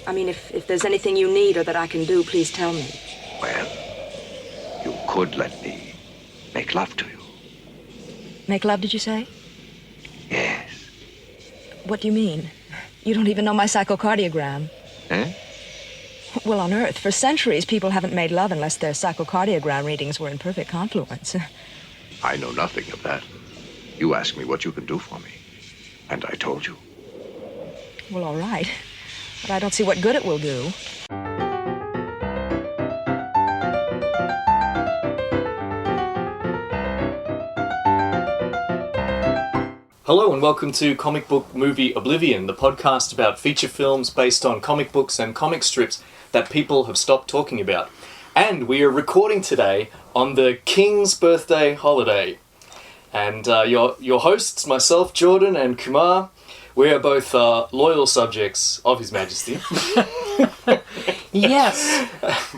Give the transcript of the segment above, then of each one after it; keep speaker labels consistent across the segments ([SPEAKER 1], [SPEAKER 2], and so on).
[SPEAKER 1] I mean, if there's anything you need or that I can do, please tell me.
[SPEAKER 2] Well, you could let me make love to you.
[SPEAKER 1] Make love, did you say?
[SPEAKER 2] Yes.
[SPEAKER 1] What do you mean? You don't even know my psychocardiogram.
[SPEAKER 2] Eh?
[SPEAKER 1] Well, on Earth, for centuries, people haven't made love unless their psychocardiogram readings were in perfect confluence.
[SPEAKER 2] I know nothing of that. You asked me what you can do for me, and I told you.
[SPEAKER 1] Well, all right. But I don't see what good it will do.
[SPEAKER 3] Hello and welcome to Comic Book Movie Oblivion, the podcast about feature films based on comic books and comic strips that people have stopped talking about. And we are recording today on the King's birthday holiday. And your hosts, myself, Jordan, and Kumar, we are both loyal subjects of His Majesty.
[SPEAKER 4] Yes.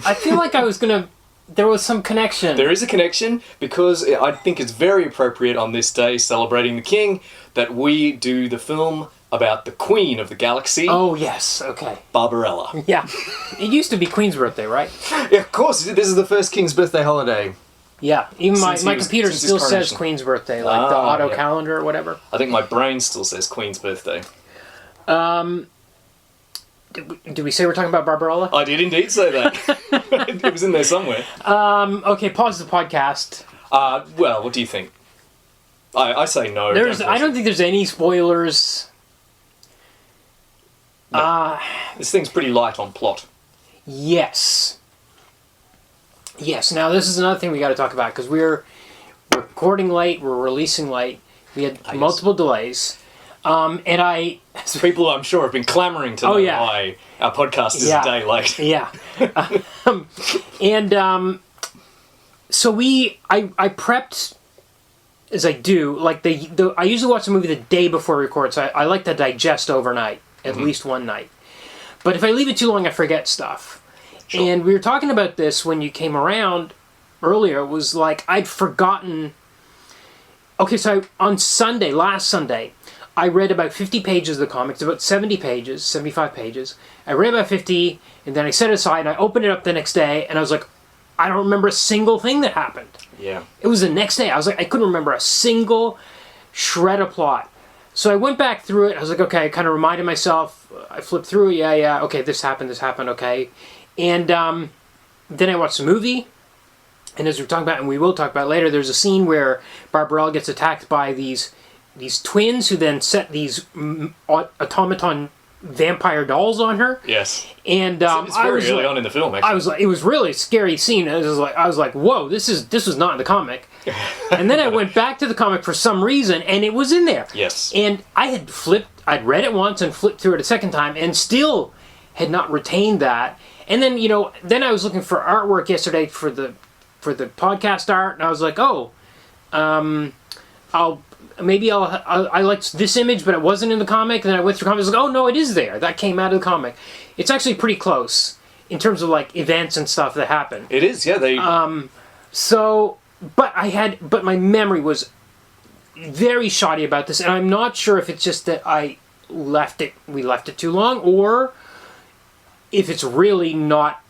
[SPEAKER 4] I feel like there was some connection.
[SPEAKER 3] There is a connection because I think it's very appropriate on this day, celebrating the King, that we do the film about the Queen of the Galaxy.
[SPEAKER 4] Oh, yes. Okay.
[SPEAKER 3] Barbarella.
[SPEAKER 4] Yeah. It used to be Queen's birthday, right?
[SPEAKER 3] Yeah, of course. This is the first King's birthday holiday.
[SPEAKER 4] Yeah. Even my computer still says Queen's birthday, like the auto calendar or whatever.
[SPEAKER 3] I think my brain still says Queen's birthday.
[SPEAKER 4] Did we say we're talking about Barbarella?
[SPEAKER 3] I did indeed say that. It was in there somewhere.
[SPEAKER 4] Okay, pause the podcast.
[SPEAKER 3] Well, what do you think? I say no.
[SPEAKER 4] I don't think there's any spoilers.
[SPEAKER 3] No. This thing's pretty light on plot.
[SPEAKER 4] Yes. Yes. Now, this is another thing we got to talk about, because we're recording late, we're releasing late. We had multiple delays.
[SPEAKER 3] People, I'm sure, have been clamoring to know why our podcast is a day late.
[SPEAKER 4] Yeah. So I prepped, as I do, like I usually watch the movie the day before I record, so I like to digest overnight, at least one night. But if I leave it too long, I forget stuff. Sure. And we were talking about this when you came around earlier. It was like I'd forgotten. Okay, so last Sunday, I read about 50 pages of the comics, about 75 pages. I read about 50, and then I set it aside, and I opened it up the next day, and I was like, I don't remember a single thing that happened.
[SPEAKER 3] Yeah.
[SPEAKER 4] It was the next day. I was like, I couldn't remember a single shred of plot. So I went back through it. I was like, okay, I kind of reminded myself. I flipped through it. Yeah. Okay, this happened, okay. And then I watched the movie. And as we're talking about, and we will talk about later, there's a scene where Barbarella gets attacked by these twins who then set these automaton vampire dolls on her.
[SPEAKER 3] Yes.
[SPEAKER 4] And
[SPEAKER 3] it's very early on in the film, actually.
[SPEAKER 4] It was really a scary scene. I was like, whoa, this was not in the comic. And then I went back to the comic for some reason, and it was in there.
[SPEAKER 3] Yes.
[SPEAKER 4] And I'd read it once and flipped through it a second time, and still had not retained that. And then, then I was looking for artwork yesterday for the podcast art, and I was like, I liked this image, but it wasn't in the comic. And then I went through comics, like, oh no, it is there. That came out of the comic. It's actually pretty close in terms of like events and stuff that happen.
[SPEAKER 3] It is, yeah.
[SPEAKER 4] But my memory was very shoddy about this, and I'm not sure if it's just that we left it too long, or if it's really not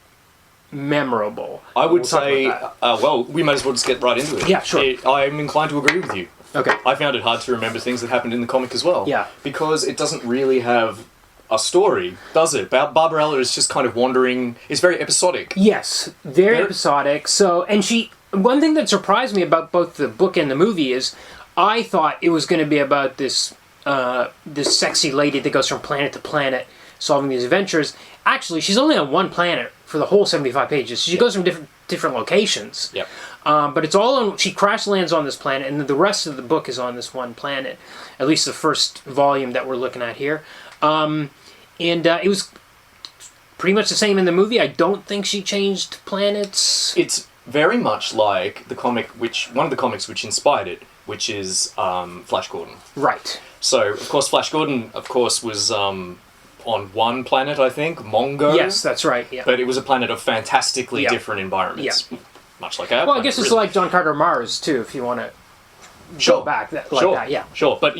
[SPEAKER 4] memorable.
[SPEAKER 3] I would say, we might as well just get right into it.
[SPEAKER 4] Yeah, sure.
[SPEAKER 3] I'm inclined to agree with you.
[SPEAKER 4] Okay.
[SPEAKER 3] I found it hard to remember things that happened in the comic as well.
[SPEAKER 4] Yeah. Because
[SPEAKER 3] it doesn't really have a story, does it? Barbarella is just kind of wandering. It's very episodic.
[SPEAKER 4] Yes, very episodic. So, and one thing that surprised me about both the book and the movie is I thought it was going to be about this sexy lady that goes from planet to planet solving these adventures. Actually, she's only on one planet for the whole 75 pages. She goes from different locations. Yep. But it's all on. She crash lands on this planet, and the rest of the book is on this one planet. At least the first volume that we're looking at here. It was pretty much the same in the movie. I don't think she changed planets.
[SPEAKER 3] It's very much like one of the comics which inspired it, which is Flash Gordon.
[SPEAKER 4] Right.
[SPEAKER 3] So, of course, Flash Gordon, was on one planet, I think, Mongo.
[SPEAKER 4] Yes, that's right. Yeah.
[SPEAKER 3] But it was a planet of fantastically different environments. Yeah. Much like our planet,
[SPEAKER 4] I guess it's like John Carter Mars, too, if you want to go back that, yeah.
[SPEAKER 3] Sure, but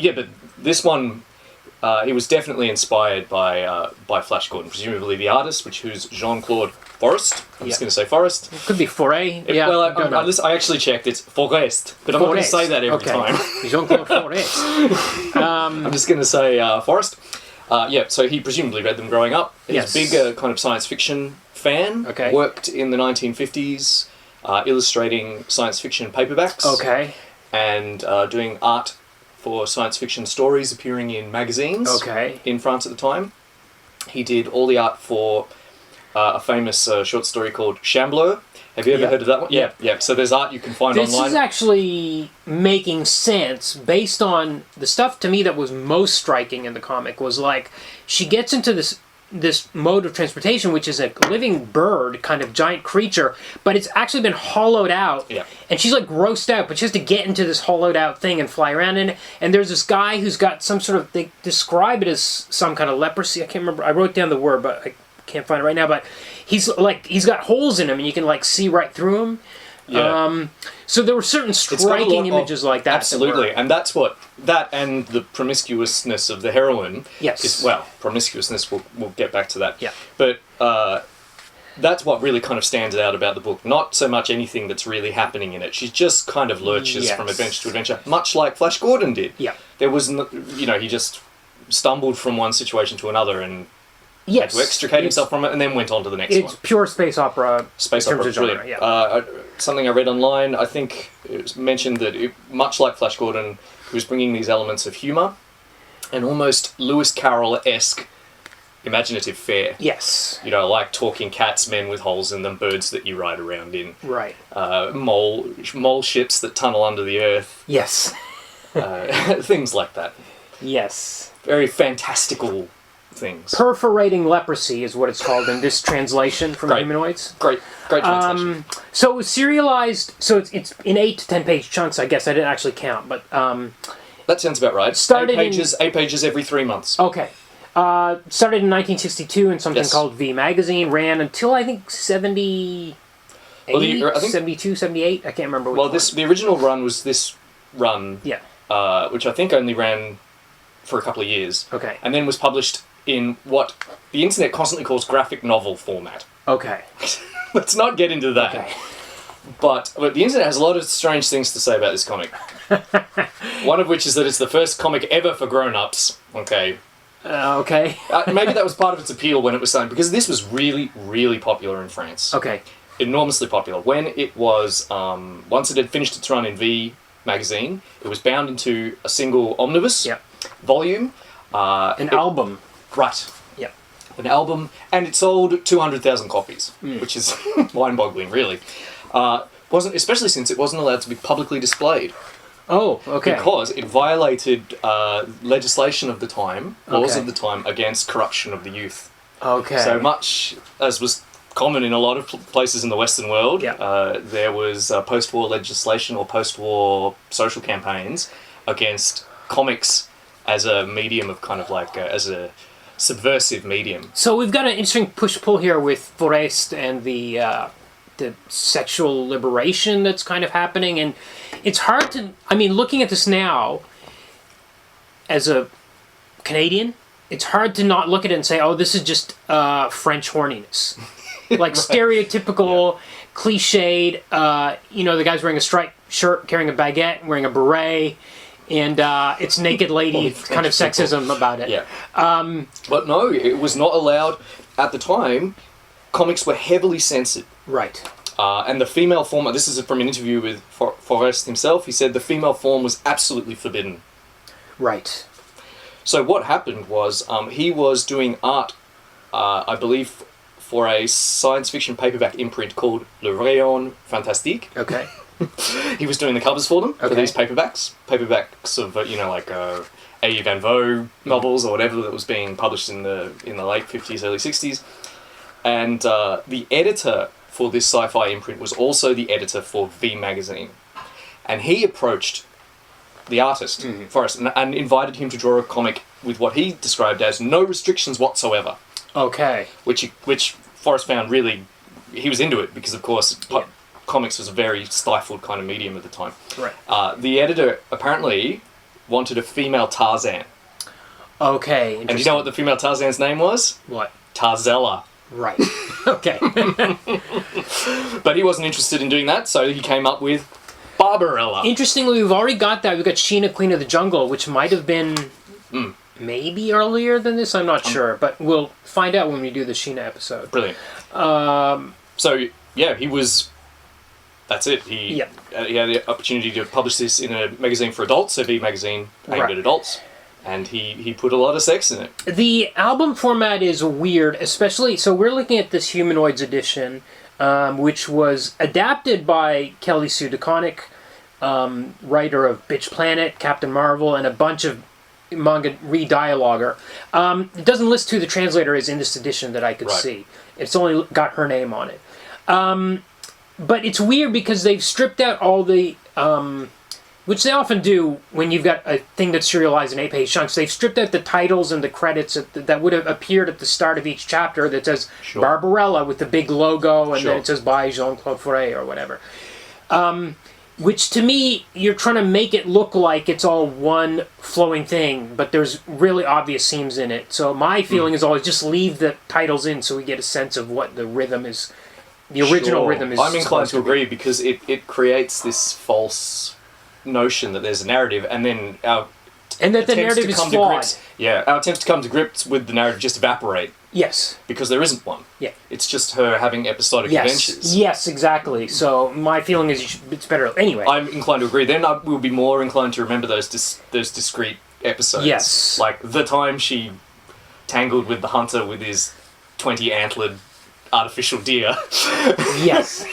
[SPEAKER 3] this one, he was definitely inspired by Flash Gordon, presumably the artist, who's Jean-Claude Forest. I'm just going to say Forest.
[SPEAKER 4] Could be Foray. Yeah.
[SPEAKER 3] Well, I actually checked. It's Forest, but I'm not going to say that every time.
[SPEAKER 4] Jean-Claude Forest.
[SPEAKER 3] I'm just going to say Forest. So he presumably read them growing up. He's a big kind of science fiction fan.
[SPEAKER 4] Okay.
[SPEAKER 3] Worked in the 1950s illustrating science fiction paperbacks.
[SPEAKER 4] Okay.
[SPEAKER 3] And doing art for science fiction stories appearing in magazines.
[SPEAKER 4] Okay.
[SPEAKER 3] In France at the time. He did all the art for a famous short story called Chambleur. Have you ever heard of that one? Yeah. So there's art you can find online.
[SPEAKER 4] This is actually making sense based on the stuff to me that was most striking in the comic was like she gets into this mode of transportation, which is a living bird, kind of giant creature, but it's actually been hollowed out.
[SPEAKER 3] Yeah.
[SPEAKER 4] And she's like grossed out, but she has to get into this hollowed out thing and fly around in it. And there's this guy who's got some sort of, they describe it as some kind of leprosy. I can't remember. I wrote down the word, but I can't find it right now. But he's got holes in him, and you can like see right through him.
[SPEAKER 3] Yeah.
[SPEAKER 4] So there were certain striking images like that.
[SPEAKER 3] Absolutely, and that's what that and the promiscuousness of the heroine.
[SPEAKER 4] Yes.
[SPEAKER 3] Is, well, promiscuousness. We'll get back to that.
[SPEAKER 4] Yeah.
[SPEAKER 3] But that's what really kind of stands out about the book. Not so much anything that's really happening in it. She just kind of lurches from adventure to adventure, much like Flash Gordon did.
[SPEAKER 4] Yeah.
[SPEAKER 3] There was, he just stumbled from one situation to another and had to extricate himself from it, and then went on to the next one.
[SPEAKER 4] It's pure space opera.
[SPEAKER 3] Space opera, brilliant. Yeah. Something I read online, I think it was mentioned that much like Flash Gordon, he was bringing these elements of humour and almost Lewis Carroll-esque imaginative fare.
[SPEAKER 4] Yes.
[SPEAKER 3] Like talking cats, men with holes in them, birds that you ride around in.
[SPEAKER 4] Right.
[SPEAKER 3] Mole ships that tunnel under the earth.
[SPEAKER 4] Yes.
[SPEAKER 3] Things like that.
[SPEAKER 4] Yes.
[SPEAKER 3] Very fantastical things.
[SPEAKER 4] Perforating leprosy is what it's called in this translation from Humanoids.
[SPEAKER 3] Great translation.
[SPEAKER 4] So it was serialized, so it's in 8 to 10 page chunks, I guess. I didn't actually count, but...
[SPEAKER 3] that sounds about right.
[SPEAKER 4] Started
[SPEAKER 3] 8 pages every 3 months.
[SPEAKER 4] Okay. Started in 1962 in something called V Magazine, ran until I think 78, 72, 78, I can't remember which one.
[SPEAKER 3] The original run was this run, which I think only ran for a couple of years.
[SPEAKER 4] Okay.
[SPEAKER 3] And then was published in what the internet constantly calls graphic novel format.
[SPEAKER 4] Okay.
[SPEAKER 3] Let's not get into that.
[SPEAKER 4] Okay.
[SPEAKER 3] But the internet has a lot of strange things to say about this comic. One of which is that it's the first comic ever for grown-ups. Okay.
[SPEAKER 4] Okay.
[SPEAKER 3] Maybe that was part of its appeal when it was selling, because this was really, really popular in France.
[SPEAKER 4] Okay.
[SPEAKER 3] Enormously popular. When it was, once it had finished its run in V magazine, it was bound into a single omnibus volume.
[SPEAKER 4] An album.
[SPEAKER 3] Right.
[SPEAKER 4] Yep.
[SPEAKER 3] An album, and it sold 200,000 copies, which is mind-boggling, really. Wasn't, especially since it wasn't allowed to be publicly displayed.
[SPEAKER 4] Oh, okay.
[SPEAKER 3] Because it violated legislation of the time, laws of the time, against corruption of the youth.
[SPEAKER 4] Okay.
[SPEAKER 3] So much as was common in a lot of places in the Western world, there was post-war legislation or post-war social campaigns against comics as a medium of kind of like, as a subversive medium.
[SPEAKER 4] So we've got an interesting push-pull here with Forest and the sexual liberation that's kind of happening, and it's hard to, looking at this now as a Canadian, it's hard to not look at it and say, oh, this is just French horniness. Like stereotypical, cliched, the guy's wearing a striped shirt, carrying a baguette, wearing a beret, and it's naked lady kind of sexism about it.
[SPEAKER 3] Yeah. But no, it was not allowed at the time. Comics were heavily censored.
[SPEAKER 4] Right.
[SPEAKER 3] And the female form, this is from an interview with Forest himself, he said the female form was absolutely forbidden.
[SPEAKER 4] Right.
[SPEAKER 3] So what happened was he was doing art, I believe, for a science fiction paperback imprint called Le Rayon Fantastique.
[SPEAKER 4] Okay.
[SPEAKER 3] He was doing the covers for them, for these paperbacks of, like A. Van Vogt novels or whatever that was being published in the late 50s, early 60s. And the editor for this sci-fi imprint was also the editor for V Magazine. And he approached the artist, Forrest, and invited him to draw a comic with what he described as no restrictions whatsoever.
[SPEAKER 4] Okay.
[SPEAKER 3] Which Forrest found really... He was into it because, of course, comics was a very stifled kind of medium at the time.
[SPEAKER 4] Right.
[SPEAKER 3] The editor apparently wanted a female Tarzan.
[SPEAKER 4] Okay.
[SPEAKER 3] And do you know what the female Tarzan's name was?
[SPEAKER 4] What?
[SPEAKER 3] Tarzella.
[SPEAKER 4] Right. Okay.
[SPEAKER 3] But he wasn't interested in doing that, so he came up with Barbarella.
[SPEAKER 4] Interestingly, we've already got that. We've got Sheena, Queen of the Jungle, which might have been maybe earlier than this. I'm not sure, but we'll find out when we do the Sheena episode.
[SPEAKER 3] Brilliant. So, yeah, he was... That's it. He had the opportunity to publish this in a magazine for adults, a V magazine aimed at adults, and he put a lot of sex in it.
[SPEAKER 4] The album format is weird, especially... So we're looking at this Humanoids edition, which was adapted by Kelly Sue DeConnick, writer of Bitch Planet, Captain Marvel, and a bunch of manga re-dialoguer. It doesn't list who the translator is in this edition that I could see. It's only got her name on it. But it's weird because they've stripped out all the... which they often do when you've got a thing that's serialized in 8-page chunks. They've stripped out the titles and the credits that would have appeared at the start of each chapter that says Barbarella with the big logo, and then it says by Jean-Claude Forest or whatever. Which to me, you're trying to make it look like it's all one flowing thing, but there's really obvious seams in it. So my feeling is always just leave the titles in so we get a sense of what the rhythm is. The original rhythm is...
[SPEAKER 3] I'm inclined to agree because it creates this false notion that there's a narrative, and then our
[SPEAKER 4] and that the narrative is flawed.
[SPEAKER 3] Our attempts to come to grips with the narrative just evaporate.
[SPEAKER 4] Yes.
[SPEAKER 3] Because there isn't one.
[SPEAKER 4] Yeah.
[SPEAKER 3] It's just her having episodic adventures.
[SPEAKER 4] Yes, exactly. So my feeling is it's better... Anyway.
[SPEAKER 3] I'm inclined to agree. Then I will be more inclined to remember those discrete episodes.
[SPEAKER 4] Yes.
[SPEAKER 3] Like the time she tangled with the hunter with his 20-antlered artificial deer.
[SPEAKER 4] Yes.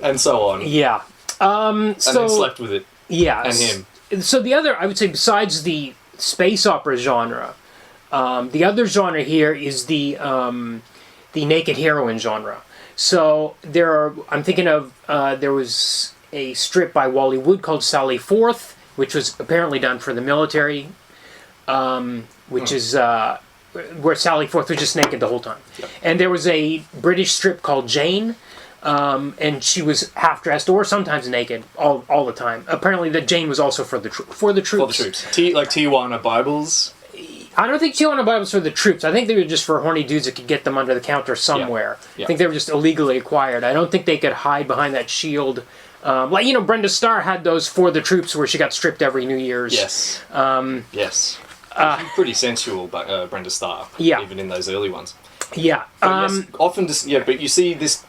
[SPEAKER 3] and so on.
[SPEAKER 4] Yeah.
[SPEAKER 3] And then slept with it.
[SPEAKER 4] Yeah.
[SPEAKER 3] And him.
[SPEAKER 4] So the other, I would say, besides the space opera genre, the other genre here is the naked heroine genre. So I'm thinking of, there was a strip by Wally Wood called Sally Forth, which was apparently done for the military, which is where Sally Forth was just naked the whole time. Yep. And there was a British strip called Jane, and she was half-dressed or sometimes naked all the time. Apparently that Jane was also for the troops.
[SPEAKER 3] For the troops. Like Tijuana Bibles?
[SPEAKER 4] I don't think Tijuana Bibles for the troops. I think they were just for horny dudes that could get them under the counter somewhere. Yeah. I think they were just illegally acquired. I don't think they could hide behind that shield. Brenda Starr had those for the troops where she got stripped every New Year's.
[SPEAKER 3] Yes. Yes. She's pretty sensual, Brenda Starr.
[SPEAKER 4] Yeah.
[SPEAKER 3] Even in those early ones.
[SPEAKER 4] Yeah.
[SPEAKER 3] But but you see this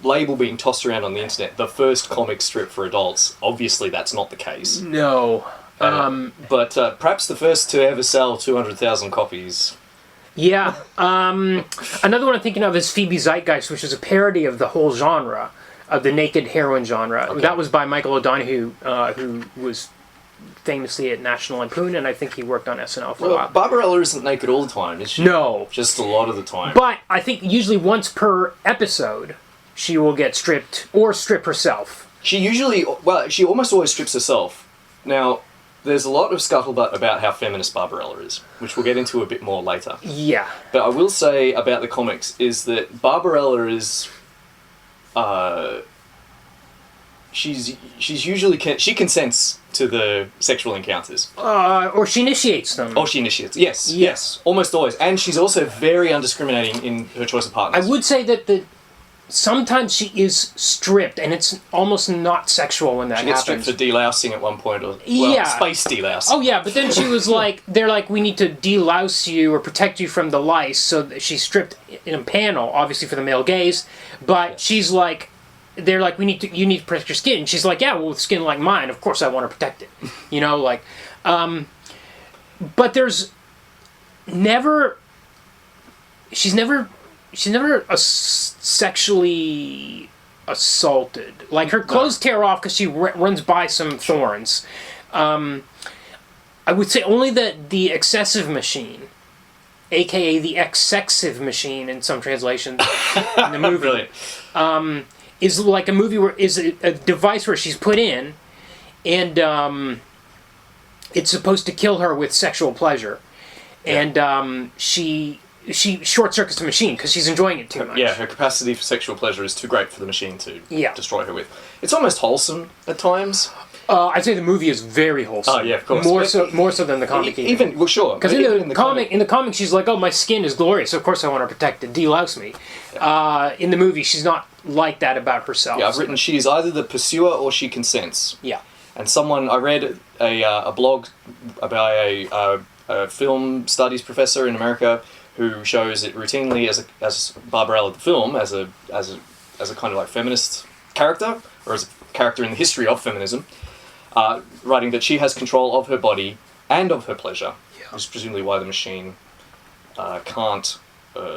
[SPEAKER 3] label being tossed around on the internet, the first comic strip for adults. Obviously, that's not the case.
[SPEAKER 4] No.
[SPEAKER 3] But perhaps the first to ever sell 200,000 copies.
[SPEAKER 4] Yeah. Another one I'm thinking of is Phoebe Zeitgeist, which is a parody of the whole genre, of the naked heroine genre. Okay. That was by Michael O'Donoghue, who was famously at National Lampoon, and I think he worked on SNL for a while.
[SPEAKER 3] Barbarella isn't naked all the time, is she?
[SPEAKER 4] No.
[SPEAKER 3] Just a lot of the time.
[SPEAKER 4] But I think usually once per episode, she will get stripped, or strip herself.
[SPEAKER 3] She almost always strips herself. Now, there's a lot of scuttlebutt about how feminist Barbarella is, which we'll get into a bit more later.
[SPEAKER 4] Yeah.
[SPEAKER 3] But I will say about the comics is that Barbarella is... She's usually she consents to the sexual encounters,
[SPEAKER 4] or she initiates them.
[SPEAKER 3] Yes, almost always, and she's also very undiscriminating in her choice of partners.
[SPEAKER 4] I would say that sometimes she is stripped, and it's almost not sexual when that happens.
[SPEAKER 3] She gets stripped for delousing at one point, or space delousing.
[SPEAKER 4] Oh yeah, but then she was like, they're like, we need to delouse you or protect you from the lice, so she's stripped in a panel, obviously for the male gaze, but she's like. They're like, you need to protect your skin. And she's like, yeah, well, with skin like mine, of course I want to protect it. But there's never, she's never sexually assaulted. Like, her clothes tear off because she runs by some thorns. I would say only the excessive machine, aka the exsexive machine in some translations in the movie. Brilliant. Is like a movie where is a device where she's put in, and it's supposed to kill her with sexual pleasure, and she short circuits the machine because she's enjoying it too much.
[SPEAKER 3] Yeah, her capacity for sexual pleasure is too great for the machine to destroy her with. It's almost wholesome at times.
[SPEAKER 4] I'd say the movie is very wholesome.
[SPEAKER 3] Oh, yeah, of course.
[SPEAKER 4] More so than the comic.
[SPEAKER 3] Even well, sure.
[SPEAKER 4] Because in the comic, she's like, "Oh, my skin is glorious. Of course, I want to protect it. Delouse me." Yeah. In the movie, she's not like that about herself.
[SPEAKER 3] Yeah, I've written she is either the pursuer or she consents.
[SPEAKER 4] Yeah.
[SPEAKER 3] And I read a blog about a film studies professor in America who shows it routinely as Barbarella the film as a kind of like feminist character, or as a character in the history of feminism. Writing that she has control of her body and of her pleasure, which is presumably why the machine can't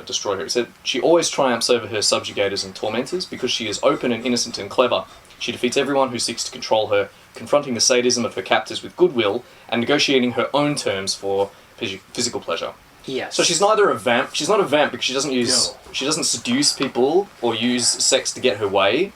[SPEAKER 3] destroy her. It said she always triumphs over her subjugators and tormentors because she is open and innocent and clever. She defeats everyone who seeks to control her, confronting the sadism of her captors with goodwill and negotiating her own terms for physical pleasure.
[SPEAKER 4] Yes.
[SPEAKER 3] So she's neither a vamp. She's not a vamp because she doesn't seduce people or use sex to get her way.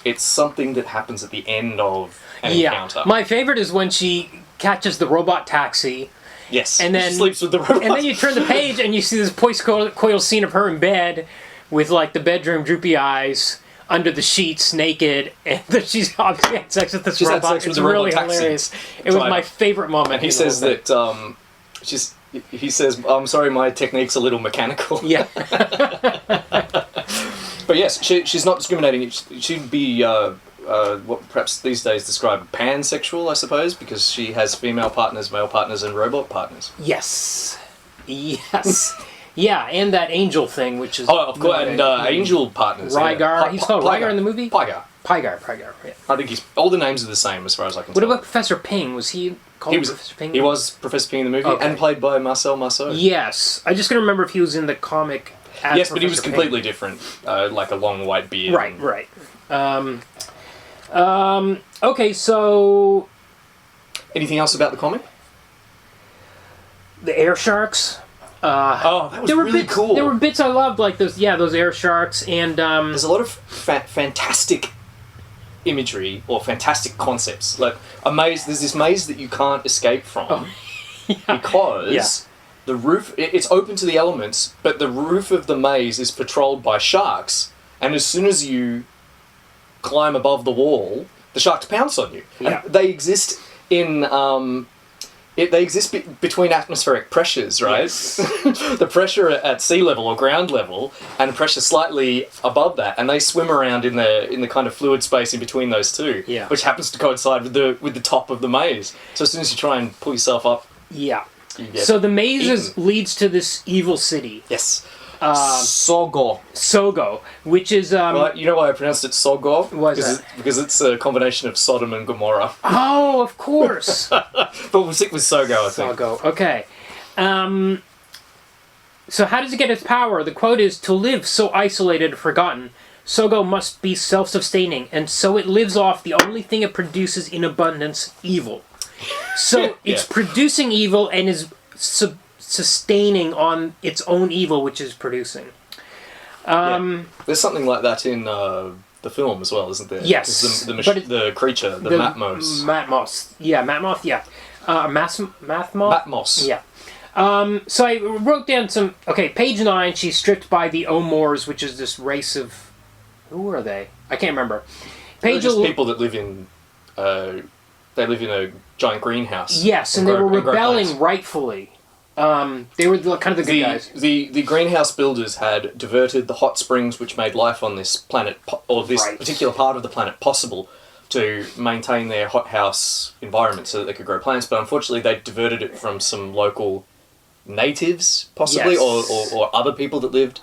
[SPEAKER 3] It's something that happens at the end of an encounter.
[SPEAKER 4] My favorite is when she catches the robot taxi.
[SPEAKER 3] Yes.
[SPEAKER 4] And then
[SPEAKER 3] she sleeps with the robot.
[SPEAKER 4] And then you turn the page and you see this post-coital scene of her in bed with like the bedroom droopy eyes under the sheets, naked, and that she's obviously had sex with this robot.
[SPEAKER 3] Had sex with
[SPEAKER 4] it's
[SPEAKER 3] the
[SPEAKER 4] really
[SPEAKER 3] robot
[SPEAKER 4] hilarious. It was my favorite moment.
[SPEAKER 3] And he says that he says, "I'm sorry, my technique's a little mechanical."
[SPEAKER 4] Yeah.
[SPEAKER 3] But yes, she's not discriminating. She'd be what perhaps these days described pansexual, I suppose, because she has female partners, male partners, and robot partners.
[SPEAKER 4] Yes. Yeah, and that angel thing, which is...
[SPEAKER 3] Oh, of course, and angel partners.
[SPEAKER 4] Rygar.
[SPEAKER 3] Yeah.
[SPEAKER 4] He's called Rygar in the movie?
[SPEAKER 3] Pygar,
[SPEAKER 4] yeah.
[SPEAKER 3] I think all the names are the same as far as I can
[SPEAKER 4] What
[SPEAKER 3] tell.
[SPEAKER 4] about Professor Ping? Was he called Professor Ping?
[SPEAKER 3] He was Professor Ping in the movie, and played by Marcel Marceau.
[SPEAKER 4] Yes. I just couldn't remember if he was in the comic as
[SPEAKER 3] Yes, but he was
[SPEAKER 4] Professor
[SPEAKER 3] completely
[SPEAKER 4] Ping.
[SPEAKER 3] different, like a long white beard.
[SPEAKER 4] Right. Okay, so...
[SPEAKER 3] Anything else about the comic?
[SPEAKER 4] The air sharks.
[SPEAKER 3] That was really cool.
[SPEAKER 4] There were bits I loved, like those air sharks, and...
[SPEAKER 3] There's a lot of fantastic imagery, or fantastic concepts. Like, a maze, there's this maze that you can't escape from, because... The roof, it's open to the elements, but the roof of the maze is patrolled by sharks, and as soon as you climb above the wall, the sharks pounce on you.
[SPEAKER 4] Yeah.
[SPEAKER 3] And they exist in, between atmospheric pressures, right?
[SPEAKER 4] Yes.
[SPEAKER 3] The pressure at sea level or ground level, and the pressure slightly above that, and they swim around in the kind of fluid space in between those two, which happens to coincide with the top of the maze. So as soon as you try and pull yourself up,
[SPEAKER 4] so the maze leads to this evil city.
[SPEAKER 3] Yes. Sogo,
[SPEAKER 4] which is...
[SPEAKER 3] well, you know why I pronounced it Sogo?
[SPEAKER 4] Why is that?
[SPEAKER 3] Because it's a combination of Sodom and Gomorrah.
[SPEAKER 4] Oh, of course.
[SPEAKER 3] But we'll stick with Sogo, I think.
[SPEAKER 4] Sogo, okay. So how does it get its power? The quote is, "To live so isolated and forgotten, Sogo must be self-sustaining, and so it lives off the only thing it produces in abundance, evil." So it's producing evil and is sustaining on its own evil, which is producing.
[SPEAKER 3] There's something like that in the film as well, isn't there?
[SPEAKER 4] Yes.
[SPEAKER 3] The creature, the Matmos.
[SPEAKER 4] Matmos. Yeah, Matmoth, yeah. Mathmoth?
[SPEAKER 3] Matmos.
[SPEAKER 4] Yeah. So I wrote down some... Okay, page 9, she's stripped by the Omors, which is this race of... Who are they? I can't remember.
[SPEAKER 3] They're just people that live in... they live in a giant greenhouse.
[SPEAKER 4] Yes, and they were rebelling rightfully. They were kind of the good guys.
[SPEAKER 3] The greenhouse builders had diverted the hot springs which made life on this planet, or this particular part of the planet, possible to maintain their hothouse environment so that they could grow plants. But unfortunately, they diverted it from some local natives, possibly, or other people that lived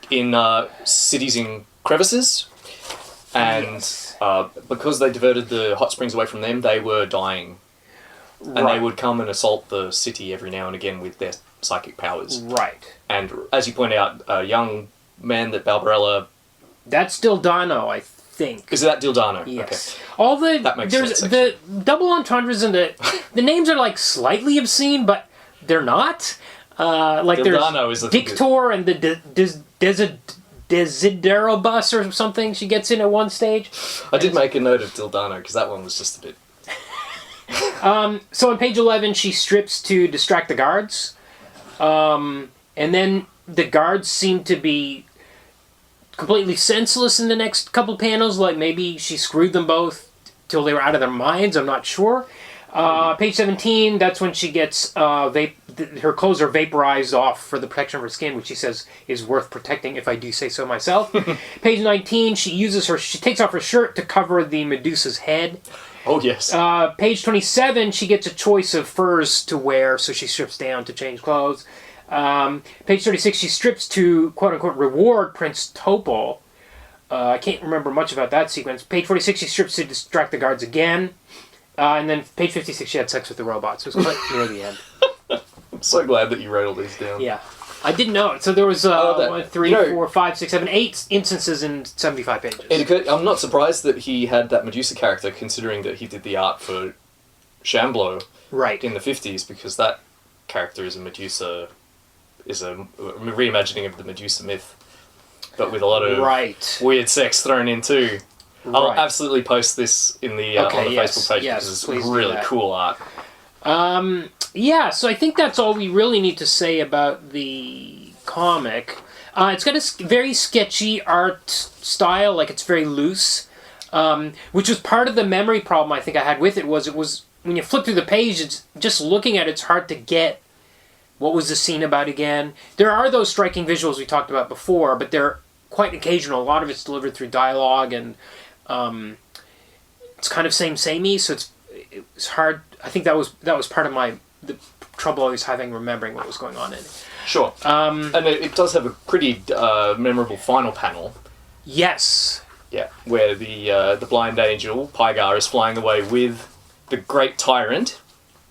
[SPEAKER 3] in cities in crevices. And because they diverted the hot springs away from them, they were dying. And they would come and assault the city every now and again with their psychic powers.
[SPEAKER 4] Right.
[SPEAKER 3] And as you point out, a young man that Barbarella...
[SPEAKER 4] That's Dildano, I think.
[SPEAKER 3] Is that Dildano?
[SPEAKER 4] Yes.
[SPEAKER 3] Okay. That makes sense.
[SPEAKER 4] The double entendres and the names are like slightly obscene, but they're not. Like
[SPEAKER 3] Dildano
[SPEAKER 4] there's
[SPEAKER 3] is
[SPEAKER 4] Dictor and the Desiderobus or something she gets in at one stage.
[SPEAKER 3] I did make a note of Dildano because that one was just a bit...
[SPEAKER 4] So on page 11, she strips to distract the guards. And then the guards seem to be completely senseless in the next couple panels. Like maybe she screwed them both till they were out of their minds. I'm not sure. Page 17, that's when she gets her clothes are vaporized off for the protection of her skin, which she says is worth protecting, if I do say so myself. Page 19, she takes off her shirt to cover the Medusa's head.
[SPEAKER 3] Oh, yes.
[SPEAKER 4] Page 27, she gets a choice of furs to wear, so she strips down to change clothes. Page 36, she strips to, quote-unquote, reward Prince Topol. I can't remember much about that sequence. Page 46, she strips to distract the guards again. And then page 56, she had sex with the robots. It was quite near the end.
[SPEAKER 3] I'm so glad that you wrote all these down.
[SPEAKER 4] Yeah. I didn't know it. So there was 1, 3, 4, 5, 6, 7, 8 instances in 75 pages.
[SPEAKER 3] I'm not surprised that he had that Medusa character, considering that he did the art for Shamblo in the 50s, because that character is a reimagining of the Medusa myth, but with a lot of weird sex thrown in too. I'll absolutely post this in the on the Facebook page because it's really cool art.
[SPEAKER 4] So I think that's all we really need to say about the comic. It's got a very sketchy art style, like it's very loose, which was part of the memory problem I think I had with it. Was when you flip through the page, it's just looking at it's hard to get what was the scene about again. There are those striking visuals we talked about before, but they're quite occasional. A lot of it's delivered through dialogue and it's kind of samey, so it's hard. I think that was part of the trouble I was having remembering what was going on in it.
[SPEAKER 3] Sure. And it does have a pretty memorable final panel.
[SPEAKER 4] Yes.
[SPEAKER 3] Yeah, where the blind angel Pygar is flying away with the great tyrant,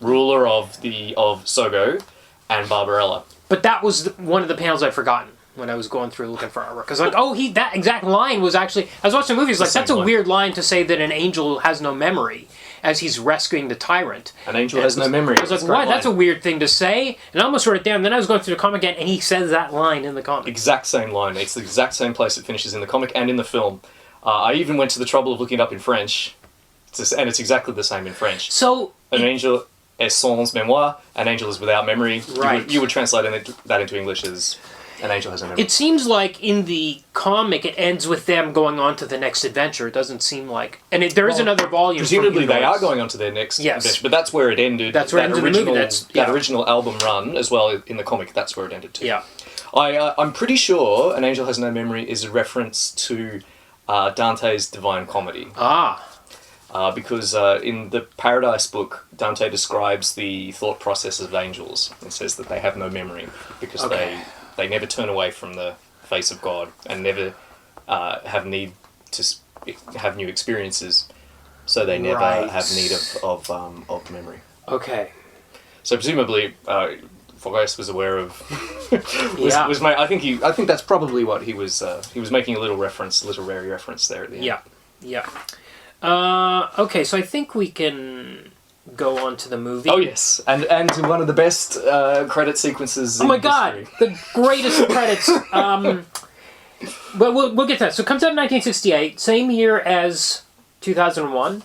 [SPEAKER 3] ruler of Sogo, and Barbarella. But
[SPEAKER 4] that was one of the panels I'd forgotten when I was going through looking for artwork. Because that exact line was actually... I was watching the movies, like, that's a weird line to say that an angel has no memory as he's rescuing the tyrant.
[SPEAKER 3] An angel has no memory.
[SPEAKER 4] I was like, what? That's a weird thing to say. And I almost wrote it down. Then I was going through the comic again, and he says that line in the comic.
[SPEAKER 3] Exact same line. It's the exact same place it finishes in the comic and in the film. I even went to the trouble of looking it up in French. And it's exactly the same in French.
[SPEAKER 4] So...
[SPEAKER 3] An angel est sans mémoire. An angel is without memory.
[SPEAKER 4] Right.
[SPEAKER 3] You would translate that into English as... An angel has no memory.
[SPEAKER 4] It seems like in the comic it ends with them going on to the next adventure. It doesn't seem like... And there is another volume.
[SPEAKER 3] Presumably they are going on to their next adventure. But that's where it ended.
[SPEAKER 4] That's where it ended in the movie.
[SPEAKER 3] That original album run, as well in the comic, that's where it ended too.
[SPEAKER 4] Yeah.
[SPEAKER 3] I'm pretty sure An Angel Has No Memory is a reference to Dante's Divine Comedy. Because in the Paradise book, Dante describes the thought process of angels and says that they have no memory because they never turn away from the face of God and never have need to have new experiences, so they never have need of memory.
[SPEAKER 4] Okay.
[SPEAKER 3] So presumably, Forest was aware of. I think that's probably what he was. He was making a little literary reference there at the end.
[SPEAKER 4] Yeah. Okay, so I think we can go on to the movie.
[SPEAKER 3] Oh yes, and to one of the best credit sequences.
[SPEAKER 4] Oh my god, the greatest credits. But we'll get to that. So it comes out in 1968, same year as 2001,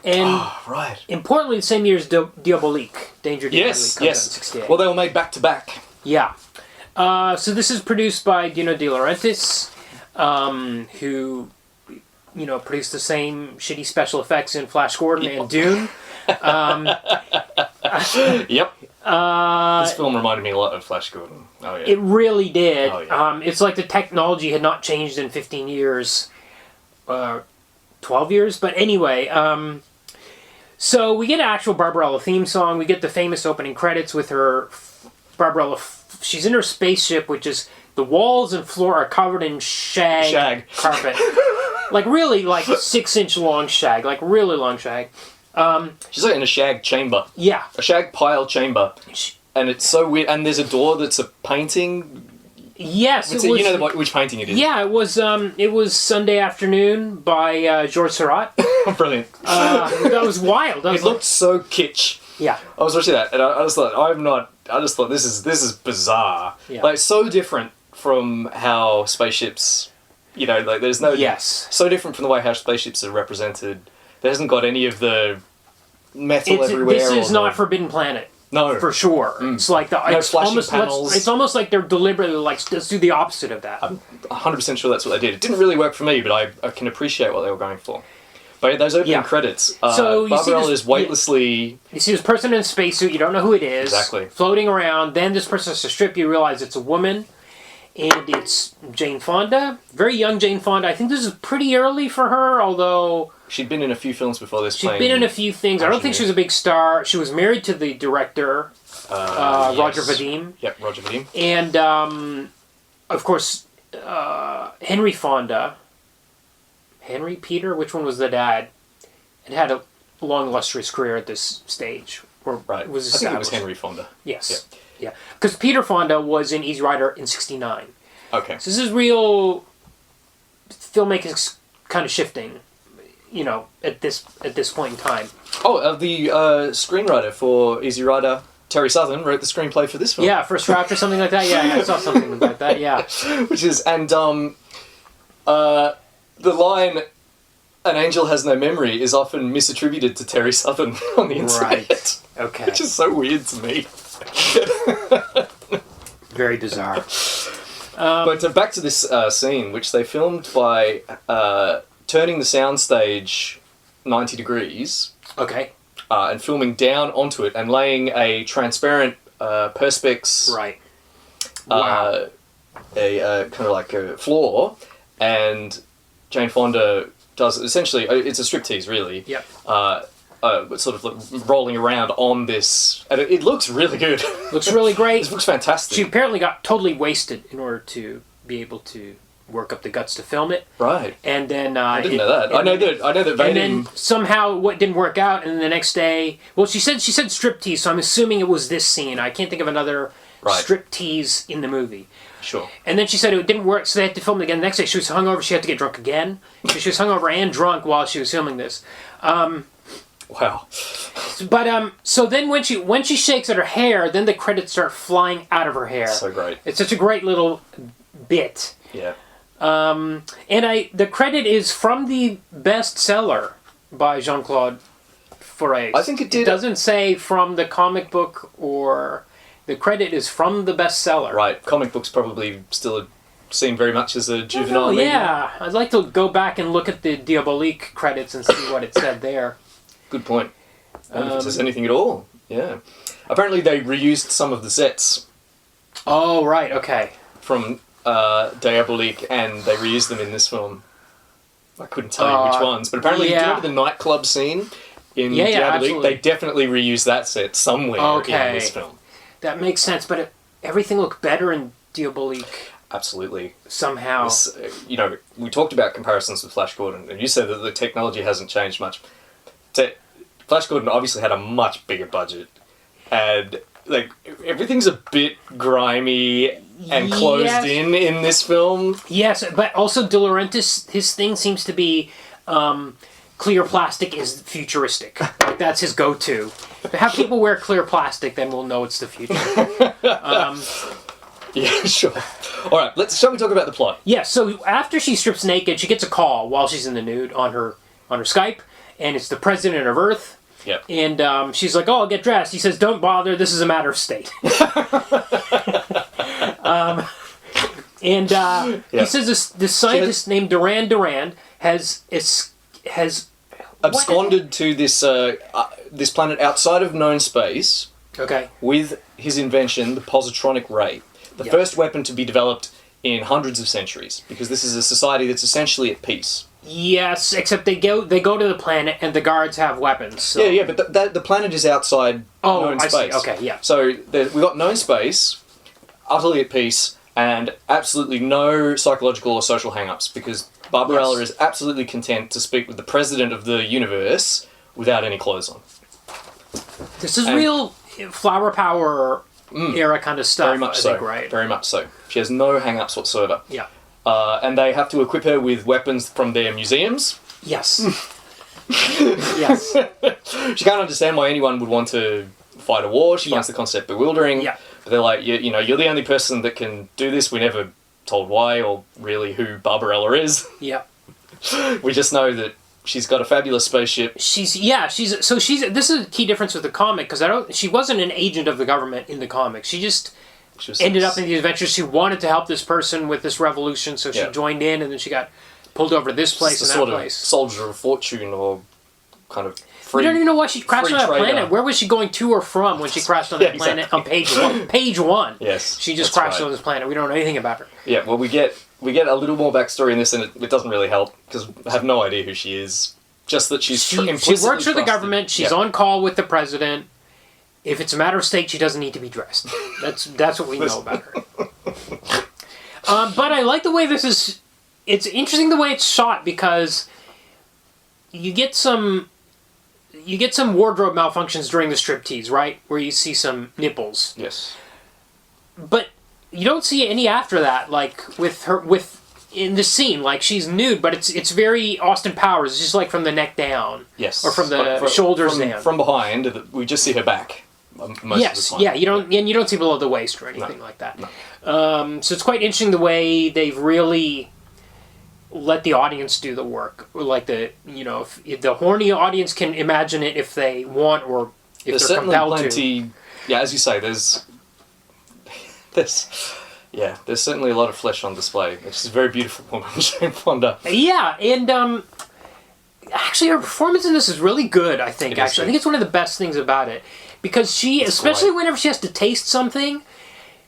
[SPEAKER 4] and importantly, the same year as Diabolique, Danger Diabolique. Comes out in 68.
[SPEAKER 3] Well, they were made back to back.
[SPEAKER 4] Yeah. So this is produced by Dino De Laurentiis, who produced the same shitty special effects in Flash Gordon and Dune.
[SPEAKER 3] Yep. This film reminded me a lot of Flash Gordon. Oh, yeah.
[SPEAKER 4] It really did.
[SPEAKER 3] Oh, yeah.
[SPEAKER 4] It's like the technology had not changed in 15 years. 12 years? But anyway, so we get an actual Barbarella theme song. We get the famous opening credits with her... Barbarella... She's in her spaceship, which is... The walls and floor are covered in shag. Carpet. Like really, 6-inch long shag. Like really long shag.
[SPEAKER 3] She's like in a shag chamber.
[SPEAKER 4] Yeah.
[SPEAKER 3] A shag pile chamber. And it's so weird. And there's a door that's a painting.
[SPEAKER 4] Yes.
[SPEAKER 3] You know which painting it is?
[SPEAKER 4] Yeah, it was Sunday Afternoon by Georges Seurat.
[SPEAKER 3] Brilliant.
[SPEAKER 4] That was wild.
[SPEAKER 3] It looked so kitsch.
[SPEAKER 4] Yeah.
[SPEAKER 3] I was watching that and I just thought this is bizarre.
[SPEAKER 4] Yeah.
[SPEAKER 3] Like so different from how spaceships, there's no...
[SPEAKER 4] Yes.
[SPEAKER 3] So different from the way how spaceships are represented. There hasn't got any of the metal everywhere.
[SPEAKER 4] This is not Forbidden Planet.
[SPEAKER 3] No.
[SPEAKER 4] For sure. It's like it's almost like they're deliberately let's do the opposite of that.
[SPEAKER 3] I'm 100% sure that's what they did. It didn't really work for me, but I can appreciate what they were going for. But those opening
[SPEAKER 4] Yeah.
[SPEAKER 3] credits,
[SPEAKER 4] So you see
[SPEAKER 3] Barbarella
[SPEAKER 4] this-
[SPEAKER 3] is weightlessly...
[SPEAKER 4] You see this person in a spacesuit, you don't know who it is.
[SPEAKER 3] Exactly.
[SPEAKER 4] Floating around, then this person has to strip, you realize it's a woman, and it's Jane Fonda. Very young Jane Fonda. I think this is pretty early for her, although...
[SPEAKER 3] She'd been in a few films before this.
[SPEAKER 4] She'd been in a few things. I don't think she was a big star. She was married to the director, Roger
[SPEAKER 3] Yes.
[SPEAKER 4] Vadim.
[SPEAKER 3] Yep, Roger Vadim.
[SPEAKER 4] And, of course, Henry Fonda. Henry? Peter? Which one was the dad? It had a long, illustrious career at this stage. Or
[SPEAKER 3] Right.
[SPEAKER 4] was
[SPEAKER 3] I think it was
[SPEAKER 4] established.
[SPEAKER 3] Henry Fonda.
[SPEAKER 4] Yes. Yeah. Because Peter Fonda was in Easy Rider in 1969.
[SPEAKER 3] Okay.
[SPEAKER 4] So this is real filmmaking's kind of shifting, you know, at this point in time.
[SPEAKER 3] Oh, the screenwriter for Easy Rider, Terry Southern, wrote the screenplay for this film.
[SPEAKER 4] Yeah, First Draft or something like that. Yeah, I saw something about that. Yeah.
[SPEAKER 3] Which is, and the line, "An angel has no memory," is often misattributed to Terry Southern on the internet.
[SPEAKER 4] Right. Okay.
[SPEAKER 3] Which is so weird to me.
[SPEAKER 4] Very bizarre.
[SPEAKER 3] But back to this scene, which they filmed by turning the soundstage 90 degrees
[SPEAKER 4] Okay.
[SPEAKER 3] and filming down onto it and laying a transparent perspex,
[SPEAKER 4] Right. Wow.
[SPEAKER 3] a kind of like a floor, and Jane Fonda does essentially, it's a striptease really.
[SPEAKER 4] Yep.
[SPEAKER 3] Sort of like rolling around on this, and it looks really good.
[SPEAKER 4] Looks really great.
[SPEAKER 3] This looks fantastic.
[SPEAKER 4] She apparently got totally wasted in order to be able to work up the guts to film it.
[SPEAKER 3] Right.
[SPEAKER 4] And then
[SPEAKER 3] I didn't know that. I know that
[SPEAKER 4] And
[SPEAKER 3] Vadim.
[SPEAKER 4] then somehow what didn't work out, and then the next day, well, she said striptease, so I'm assuming it was this scene. I can't think of another
[SPEAKER 3] Right.
[SPEAKER 4] striptease in the movie.
[SPEAKER 3] Sure.
[SPEAKER 4] And then she said it didn't work, so they had to film it again. The next day, she was hungover. She had to get drunk again. So she was hungover and drunk while she was filming this.
[SPEAKER 3] Wow.
[SPEAKER 4] But so then when she shakes at her hair, then the credits start flying out of her hair.
[SPEAKER 3] So great.
[SPEAKER 4] It's such a great little bit.
[SPEAKER 3] Yeah.
[SPEAKER 4] And the credit is from the bestseller by Jean-Claude Forest.
[SPEAKER 3] I think it did.
[SPEAKER 4] It doesn't say from the comic book, or the credit is from the bestseller.
[SPEAKER 3] Right. Comic books probably still seen very much as a juvenile medium.
[SPEAKER 4] Yeah, I'd like to go back and look at the Diabolique credits and see what it said there.
[SPEAKER 3] Good point. I don't know if it says anything at all. Yeah. Apparently they reused some of the sets
[SPEAKER 4] Oh, right, okay.
[SPEAKER 3] from Diabolique, and they reused them in this film. I couldn't tell you which ones, but apparently, do you
[SPEAKER 4] yeah.
[SPEAKER 3] remember the nightclub scene in
[SPEAKER 4] Yeah,
[SPEAKER 3] Diabolique?
[SPEAKER 4] absolutely.
[SPEAKER 3] They definitely reused that set somewhere
[SPEAKER 4] Okay.
[SPEAKER 3] in this film.
[SPEAKER 4] That makes sense, but everything looked better in Diabolique
[SPEAKER 3] Absolutely.
[SPEAKER 4] somehow.
[SPEAKER 3] This, you know, we talked about comparisons with Flash Gordon, and you said that the technology hasn't changed much. Flash Gordon obviously had a much bigger budget, and like everything's a bit grimy and closed
[SPEAKER 4] Yes.
[SPEAKER 3] in this film.
[SPEAKER 4] Yes, but also De Laurentiis, his thing seems to be clear plastic is futuristic. Like, that's his go-to. Have people wear clear plastic, then we'll know it's the future.
[SPEAKER 3] Yeah, sure. All right, shall we talk about the plot?
[SPEAKER 4] Yeah, so after she strips naked, she gets a call while she's in the nude on her Skype, and it's the president of Earth.
[SPEAKER 3] Yep.
[SPEAKER 4] And she's like, "Oh, I'll get dressed." He says, "Don't bother. This is a matter of state." He says this scientist named Durand has
[SPEAKER 3] Absconded to this this planet outside of known space
[SPEAKER 4] Okay.
[SPEAKER 3] with his invention, the positronic ray, the
[SPEAKER 4] Yep.
[SPEAKER 3] first weapon to be developed in hundreds of centuries, because this is a society that's essentially at peace.
[SPEAKER 4] Yes, except they go to the planet and the guards have weapons. So.
[SPEAKER 3] Yeah, but the planet is outside known
[SPEAKER 4] I
[SPEAKER 3] space.
[SPEAKER 4] see. Okay, yeah.
[SPEAKER 3] So we've got known space, utterly at peace, and absolutely no psychological or social hang-ups, because Barbarella
[SPEAKER 4] Yes.
[SPEAKER 3] is absolutely content to speak with the president of the universe without any clothes on.
[SPEAKER 4] This is real flower power era kind of stuff.
[SPEAKER 3] Very much
[SPEAKER 4] I
[SPEAKER 3] so.
[SPEAKER 4] think, right?
[SPEAKER 3] Very much so. She has no hang-ups whatsoever.
[SPEAKER 4] Yeah.
[SPEAKER 3] And they have to equip her with weapons from their museums.
[SPEAKER 4] Yes. Yes.
[SPEAKER 3] She can't understand why anyone would want to fight a war. She finds the concept bewildering.
[SPEAKER 4] Yeah.
[SPEAKER 3] But they're like, you know, you're the only person that can do this. We never told why or really who Barbarella is.
[SPEAKER 4] Yeah.
[SPEAKER 3] We just know that she's got a fabulous spaceship.
[SPEAKER 4] This is a key difference with the comic, because she wasn't an agent of the government in the comic. She just
[SPEAKER 3] She was
[SPEAKER 4] ended up in the adventures. She wanted to help this person with this revolution, so she
[SPEAKER 3] Yeah.
[SPEAKER 4] joined in, and then she got pulled over to this place and
[SPEAKER 3] Just a
[SPEAKER 4] that
[SPEAKER 3] sort
[SPEAKER 4] place.
[SPEAKER 3] of soldier of fortune or kind of free.
[SPEAKER 4] We don't even know why she crashed on that
[SPEAKER 3] trader.
[SPEAKER 4] planet. Where was she going to or from when she crashed on that planet on page one? Page one.
[SPEAKER 3] Yes,
[SPEAKER 4] She just
[SPEAKER 3] that's
[SPEAKER 4] crashed
[SPEAKER 3] right.
[SPEAKER 4] on this planet. We don't know anything about her.
[SPEAKER 3] Yeah, well, we get a little more backstory in this, and it doesn't really help because I have no idea who she is. Just that she's
[SPEAKER 4] She
[SPEAKER 3] implicitly
[SPEAKER 4] works for the
[SPEAKER 3] trusted.
[SPEAKER 4] government. She's on call with the president. If it's a matter of state, she doesn't need to be dressed. That's what we know about her. But I like the way this is. It's interesting the way it's shot because you get some wardrobe malfunctions during the striptease, right? Where you see some nipples.
[SPEAKER 3] Yes.
[SPEAKER 4] But you don't see any after that, like with in the scene, like she's nude, but it's very Austin Powers. It's just like from the neck down.
[SPEAKER 3] Yes.
[SPEAKER 4] Or from the shoulders down.
[SPEAKER 3] From behind, we just see her back. Most
[SPEAKER 4] Yes,
[SPEAKER 3] of the time.
[SPEAKER 4] you don't see below the waist or anything like that. No. So it's quite interesting the way they've really let the audience do the work. Like if the horny audience can imagine it if they want or if
[SPEAKER 3] There's
[SPEAKER 4] they're
[SPEAKER 3] certainly
[SPEAKER 4] compelled
[SPEAKER 3] plenty.
[SPEAKER 4] to.
[SPEAKER 3] Yeah, as you say, there's certainly a lot of flesh on display. She's a very beautiful woman, Jane Fonda.
[SPEAKER 4] Yeah, and actually her performance in this is really good. I think I think it's one of the best things about it because especially whenever she has to taste something.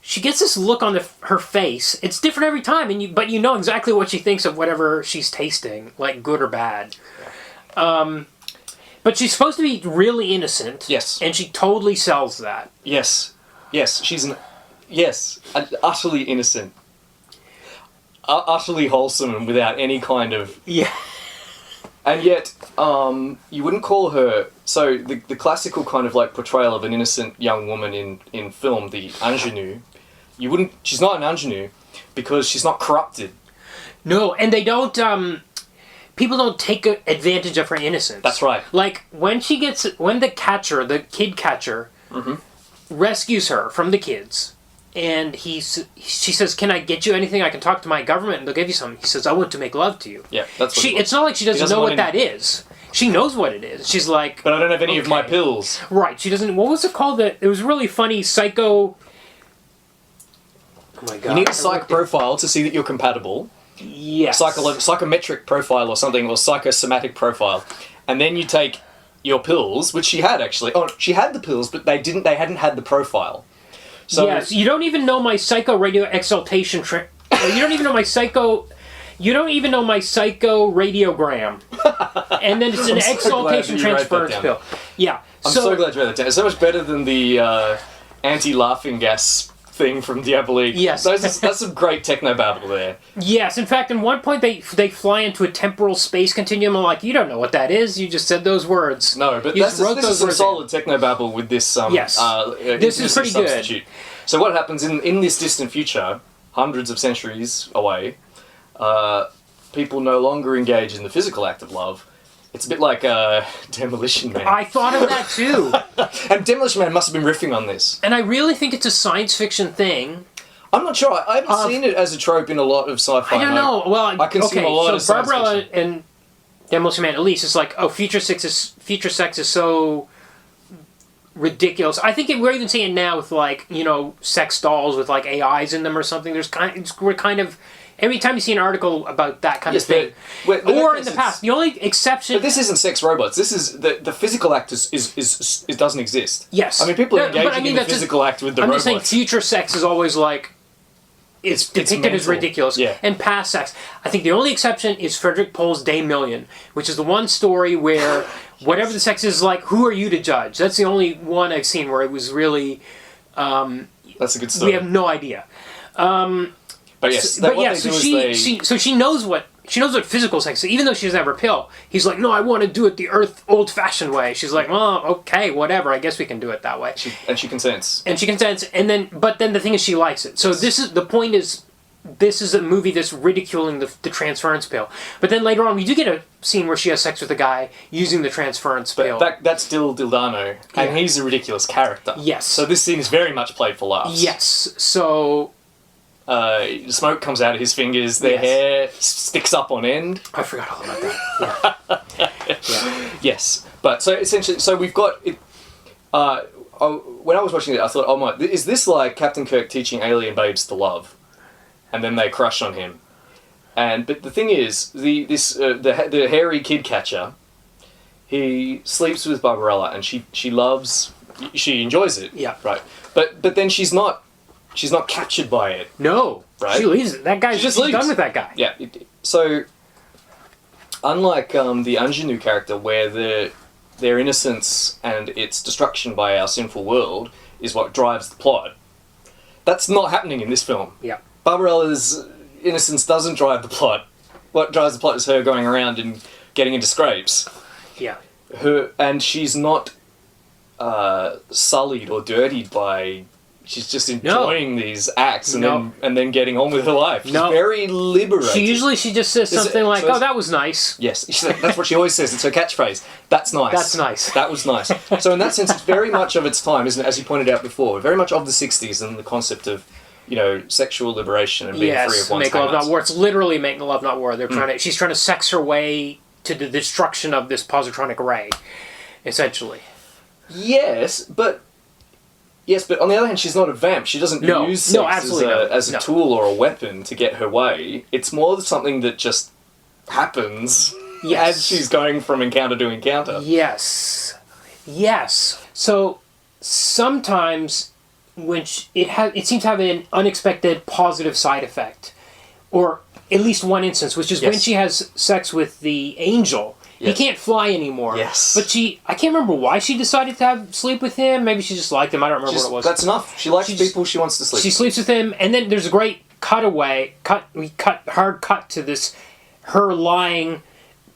[SPEAKER 4] She gets this look on her face. It's different every time, but you know exactly what she thinks of whatever she's tasting, like good or bad. But she's supposed to be really innocent.
[SPEAKER 3] Yes.
[SPEAKER 4] And she totally sells that.
[SPEAKER 3] Yes, she's utterly innocent, utterly wholesome, and without any kind of.
[SPEAKER 4] Yeah.
[SPEAKER 3] And yet, you wouldn't call her. So the classical kind of like portrayal of an innocent young woman in film, the ingenue, she's not an ingenue because she's not corrupted.
[SPEAKER 4] No, and they don't. People don't take advantage of her innocence.
[SPEAKER 3] That's right.
[SPEAKER 4] Like when the kid catcher, rescues her from the kids, and she says, "Can I get you anything? I can talk to my government, and they'll give you something." He says, "I want to make love to you."
[SPEAKER 3] Yeah, that's what
[SPEAKER 4] It's not like she doesn't know what that is. She knows what it is. She's like,
[SPEAKER 3] but I don't have any of my pills.
[SPEAKER 4] Right. She doesn't. What was it called? It was really funny. Oh my god.
[SPEAKER 3] You need a psych profile to see that you're compatible.
[SPEAKER 4] Yes.
[SPEAKER 3] Psychometric profile or something, or psychosomatic profile, and then you take your pills, which she had actually. Oh, she had the pills, but they hadn't had the profile. So
[SPEAKER 4] yes. You don't even know my psycho radio exaltation. You don't even know my psycho. You don't even know my psycho radiogram. And then it's an exaltation transference pill. Yeah.
[SPEAKER 3] I'm so glad you read that down. It's so much better than the anti-laughing gas thing from Diabolique.
[SPEAKER 4] Yes.
[SPEAKER 3] That's some great technobabble there.
[SPEAKER 4] Yes. In fact, at one point they fly into a temporal space continuum. I'm like, you don't know what that is. You just said those words.
[SPEAKER 3] No, but
[SPEAKER 4] this
[SPEAKER 3] is some solid technobabble with this.
[SPEAKER 4] Yes. This is pretty
[SPEAKER 3] substitute.
[SPEAKER 4] good.
[SPEAKER 3] So what happens in this distant future, hundreds of centuries away, people no longer engage in the physical act of love. It's a bit like Demolition Man.
[SPEAKER 4] I thought of that too.
[SPEAKER 3] And Demolition Man must have been riffing on this.
[SPEAKER 4] And I really think it's a science fiction thing.
[SPEAKER 3] I'm not sure. I haven't seen it as a trope in a lot of sci-fi.
[SPEAKER 4] I don't know. Well,
[SPEAKER 3] I consume a lot of science
[SPEAKER 4] Barbarella
[SPEAKER 3] fiction.
[SPEAKER 4] and Demolition Man, at least, it's like, future sex is so ridiculous. I think we're even seeing it now with sex dolls with AIs in them or something. We're kind of every time you see an article about that kind of thing, or in the past, the only exception.
[SPEAKER 3] But this isn't sex robots. This is the physical act is doesn't exist.
[SPEAKER 4] Yes,
[SPEAKER 3] I mean people are engaging in the physical act with the robots.
[SPEAKER 4] I'm just saying, future sex is always it's depicted as ridiculous.
[SPEAKER 3] Yeah.
[SPEAKER 4] And past sex. I think the only exception is Frederick Pohl's Day Million, which is the one story where whatever the sex is who are you to judge? That's the only one I've seen where it was really.
[SPEAKER 3] That's a good story.
[SPEAKER 4] We have no idea.
[SPEAKER 3] But yes,
[SPEAKER 4] so she knows what physical sex is, even though she doesn't have her pill. He's like, no, I want to do it the old-fashioned way. She's like, well, okay, whatever. I guess we can do it that way.
[SPEAKER 3] And she consents.
[SPEAKER 4] But then the thing is, she likes it. So this is a movie that's ridiculing the transference pill. But then later on, we do get a scene where she has sex with a guy using the transference pill.
[SPEAKER 3] That's still Dildano, and he's a ridiculous character.
[SPEAKER 4] Yes.
[SPEAKER 3] So this scene is very much played for laughs.
[SPEAKER 4] Yes. So.
[SPEAKER 3] Smoke comes out of his fingers. Their hair sticks up on end.
[SPEAKER 4] I forgot all about that. Yeah.
[SPEAKER 3] Yes, but so essentially, we've got it. When I was watching it, I thought, oh my, is this like Captain Kirk teaching alien babes to love, and then they crush on him, But the thing is, the hairy kid catcher, he sleeps with Barbarella, and she enjoys it.
[SPEAKER 4] Yeah.
[SPEAKER 3] Right. But then she's not captured by it.
[SPEAKER 4] No.
[SPEAKER 3] Right.
[SPEAKER 4] She leaves it. That guy's
[SPEAKER 3] She just
[SPEAKER 4] she's
[SPEAKER 3] leaves.
[SPEAKER 4] done with that guy.
[SPEAKER 3] Yeah. So, unlike the ingenue character, where their innocence and its destruction by our sinful world is what drives the plot, that's not happening in this film.
[SPEAKER 4] Yeah.
[SPEAKER 3] Barbarella's innocence doesn't drive the plot. What drives the plot is her going around and getting into scrapes.
[SPEAKER 4] Yeah.
[SPEAKER 3] And she's not sullied or dirtied by. She's just enjoying these acts and then getting on with her life. She's very liberated.
[SPEAKER 4] She just says something like, "Oh, that was nice."
[SPEAKER 3] Yes, that's what she always says. It's her catchphrase. That's nice.
[SPEAKER 4] That's nice.
[SPEAKER 3] That was nice. So in that sense, it's very much of its time, isn't it? As you pointed out before, very much of the '60s and the concept of, sexual liberation and being free of one's
[SPEAKER 4] make love
[SPEAKER 3] hang-ups.
[SPEAKER 4] not war. It's literally making love not war. She's trying to sex her way to the destruction of this positronic ray, essentially.
[SPEAKER 3] Yes, but on the other hand, she's not a vamp. She doesn't use sex as a tool or a weapon to get her way. It's more something that just happens as she's going from encounter to encounter.
[SPEAKER 4] Yes. So sometimes when it seems to have an unexpected positive side effect, or at least one instance, which is when she has sex with the angel. He can't fly anymore.
[SPEAKER 3] Yes.
[SPEAKER 4] But I can't remember why she decided to sleep with him. Maybe she just liked him. I don't remember what it was.
[SPEAKER 3] That's enough. She likes people she wants to sleep with.
[SPEAKER 4] She sleeps with him, and then there's a great hard cut to this, her lying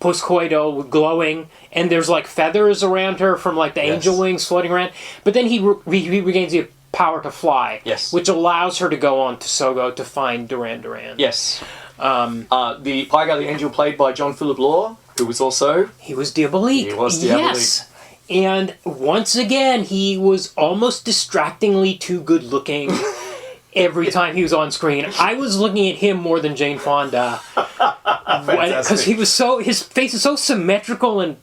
[SPEAKER 4] postcoital, glowing, and there's like feathers around her from like the angel wings floating around. But then he regains the power to fly.
[SPEAKER 3] Yes.
[SPEAKER 4] Which allows her to go on to Sogo to find Duran Duran.
[SPEAKER 3] Yes. The Pie Guy the Angel, played by Phillip Law, who was also...
[SPEAKER 4] He was Diabolique. Yes. And once again, he was almost distractingly too good looking every time he was on screen. I was looking at him more than Jane Fonda. Because his face is so symmetrical and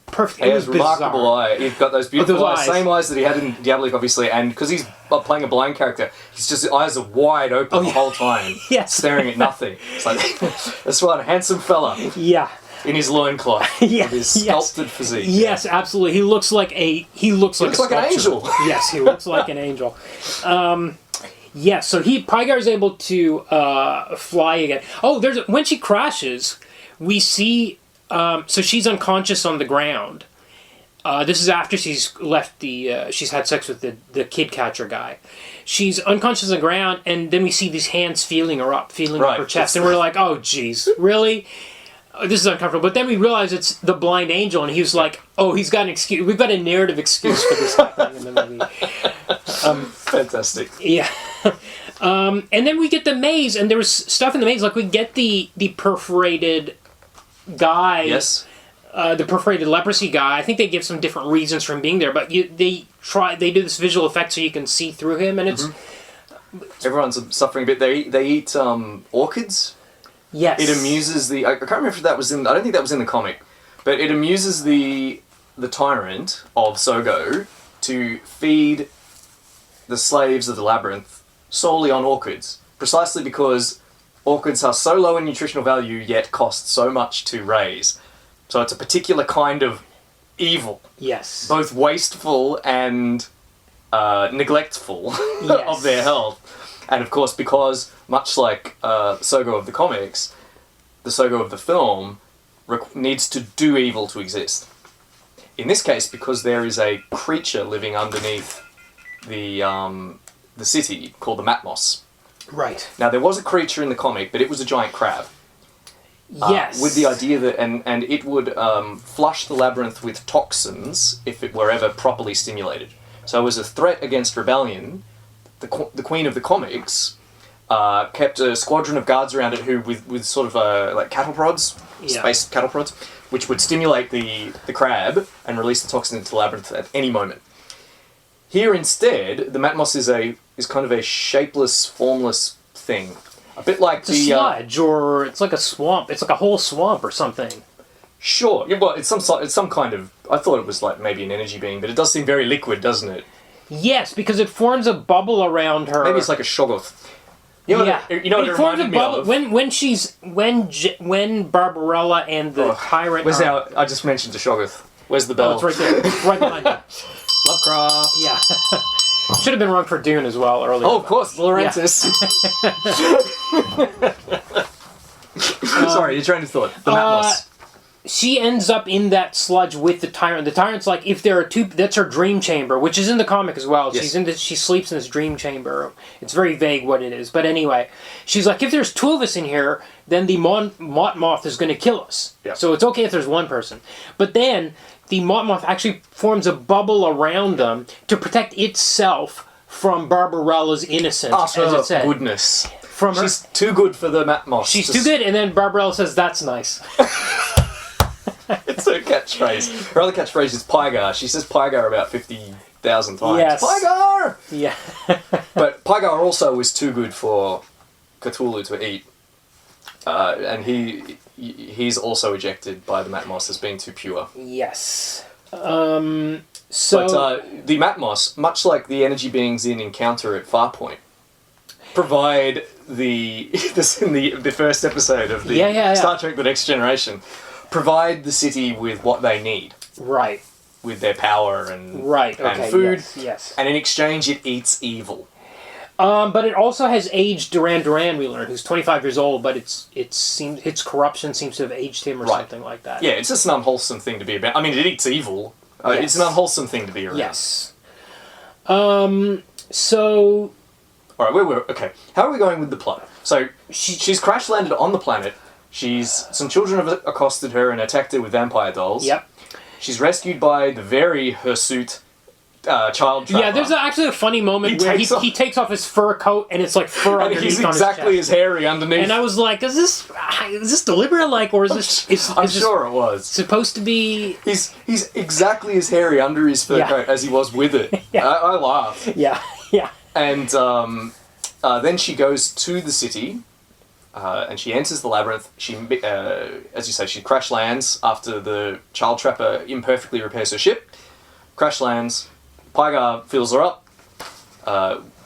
[SPEAKER 4] perfect.
[SPEAKER 3] He has remarkable eye. He's got those beautiful eyes. Same eyes that he had in Diabolique, obviously, and because he's playing a blind character, his eyes are wide open the whole time, staring at nothing. It's like, that's one handsome fella.
[SPEAKER 4] Yeah.
[SPEAKER 3] In his loincloth, with his sculpted physique.
[SPEAKER 4] Yes, absolutely. He looks like an angel. Yes, he looks like an angel. Yes, so Pie Guy is able to fly again. Oh, when she crashes, we see. So she's unconscious on the ground. This is after she's left she's had sex with the kid catcher guy. She's unconscious on the ground, and then we see these hands feeling up her chest, and we're like, "Oh, jeez, really? This is uncomfortable." But then we realize it's the blind angel, and he was like, "Oh, he's got an excuse. We've got a narrative excuse for this happening in the movie."
[SPEAKER 3] Fantastic.
[SPEAKER 4] Yeah. And then we get the maze, and there was stuff in the maze, like we get the perforated guy.
[SPEAKER 3] Yes.
[SPEAKER 4] The perforated leprosy guy. I think they give some different reasons for him being there, but they do this visual effect so you can see through him, and it's...
[SPEAKER 3] Everyone's suffering a bit. They eat orchids.
[SPEAKER 4] Yes.
[SPEAKER 3] It amuses I can't remember if that was I don't think that was in the comic, but it amuses the tyrant of Sogo to feed the slaves of the labyrinth solely on orchids, precisely because orchids are so low in nutritional value yet cost so much to raise. So it's a particular kind of evil.
[SPEAKER 4] Yes.
[SPEAKER 3] Both wasteful and neglectful of their health. And of course, because much like Sogo of the comics, the Sogo of the film needs to do evil to exist. In this case, because there is a creature living underneath the city called the Matmos.
[SPEAKER 4] Right.
[SPEAKER 3] Now, there was a creature in the comic, but it was a giant crab.
[SPEAKER 4] Yes.
[SPEAKER 3] With the idea that, and it would flush the labyrinth with toxins if it were ever properly stimulated. So it was a threat against rebellion. The Queen of the comics kept a squadron of guards around it who, with sort of like cattle prods, space cattle prods, which would stimulate the crab and release the toxin into the labyrinth at any moment. Here instead, the Matmos is kind of a shapeless, formless thing. A bit like
[SPEAKER 4] it's a sludge, or it's like a swamp. It's like a whole swamp or something.
[SPEAKER 3] Sure. Yeah, well, it's some kind of... I thought it was like maybe an energy being, but it does seem very liquid, doesn't it?
[SPEAKER 4] Yes, because it forms a bubble around her.
[SPEAKER 3] Maybe it's like a shoggoth. You know
[SPEAKER 4] yeah.
[SPEAKER 3] what it reminded me of?
[SPEAKER 4] When Barbarella and the tyrant.
[SPEAKER 3] Where's I just mentioned to Shoggoth. Where's the bell?
[SPEAKER 4] Oh, it's right there. It's right behind you.
[SPEAKER 3] Lovecraft.
[SPEAKER 4] Yeah. Should have been wrong for Dune as well earlier.
[SPEAKER 3] Oh, of course, De Laurentiis. Sorry, your train of thought. The Matmos.
[SPEAKER 4] She ends up in that sludge with the tyrant. The tyrant's like, if there are two, that's her dream chamber, which is in the comic as well.
[SPEAKER 3] Yes.
[SPEAKER 4] She sleeps in this dream chamber. It's very vague what it is, but anyway, she's like, if there's two of us in here, then the Moth is going to kill us.
[SPEAKER 3] Yeah.
[SPEAKER 4] So it's okay if there's one person. But then the Moth actually forms a bubble around them to protect itself from Barbarella's innocence, as it said.
[SPEAKER 3] Goodness.
[SPEAKER 4] She's
[SPEAKER 3] too good for the Matmos.
[SPEAKER 4] She's too good, and then Barbarella says, "That's nice."
[SPEAKER 3] It's her catchphrase. Her other catchphrase is Pygar. She says Pygar about 50,000 times.
[SPEAKER 4] Yes.
[SPEAKER 3] Pygar!
[SPEAKER 4] Yeah.
[SPEAKER 3] But Pygar also was too good for Cthulhu to eat. And he's also ejected by the Matmos as being too pure.
[SPEAKER 4] Yes. So
[SPEAKER 3] But the Matmos, much like the energy beings in Encounter at Farpoint, provide this in the first episode of the Star Trek The Next Generation, provide the city with what they need.
[SPEAKER 4] Right.
[SPEAKER 3] With their power and food.
[SPEAKER 4] Yes.
[SPEAKER 3] And in exchange it eats evil.
[SPEAKER 4] But it also has aged Duran Duran, we learn, who's 25 years old, but its corruption seems to have aged him or something like that.
[SPEAKER 3] Yeah, it's just an unwholesome thing to be about. I mean, it eats evil.
[SPEAKER 4] Yes.
[SPEAKER 3] It's an unwholesome thing to be around.
[SPEAKER 4] Yes. So...
[SPEAKER 3] Alright, okay. How are we going with the plot? So, she's crash landed on the planet. Some children have accosted her and attacked her with vampire dolls.
[SPEAKER 4] Yep.
[SPEAKER 3] She's rescued by the very hirsute child trapper.
[SPEAKER 4] Yeah, there's actually a funny moment where he takes off his fur coat and it's like fur
[SPEAKER 3] and
[SPEAKER 4] underneath
[SPEAKER 3] he's
[SPEAKER 4] on his chest.
[SPEAKER 3] exactly as hairy underneath.
[SPEAKER 4] And I was like, is this deliberate? Like, or is this?
[SPEAKER 3] I'm sure it was
[SPEAKER 4] supposed to be.
[SPEAKER 3] He's exactly as hairy under his fur coat as he was with it.
[SPEAKER 4] Yeah.
[SPEAKER 3] I laughed.
[SPEAKER 4] Yeah.
[SPEAKER 3] And then she goes to the city. And she enters the labyrinth. She, as you say, she crash lands after the child trapper imperfectly repairs her ship. Crash lands. Pygar fills her up.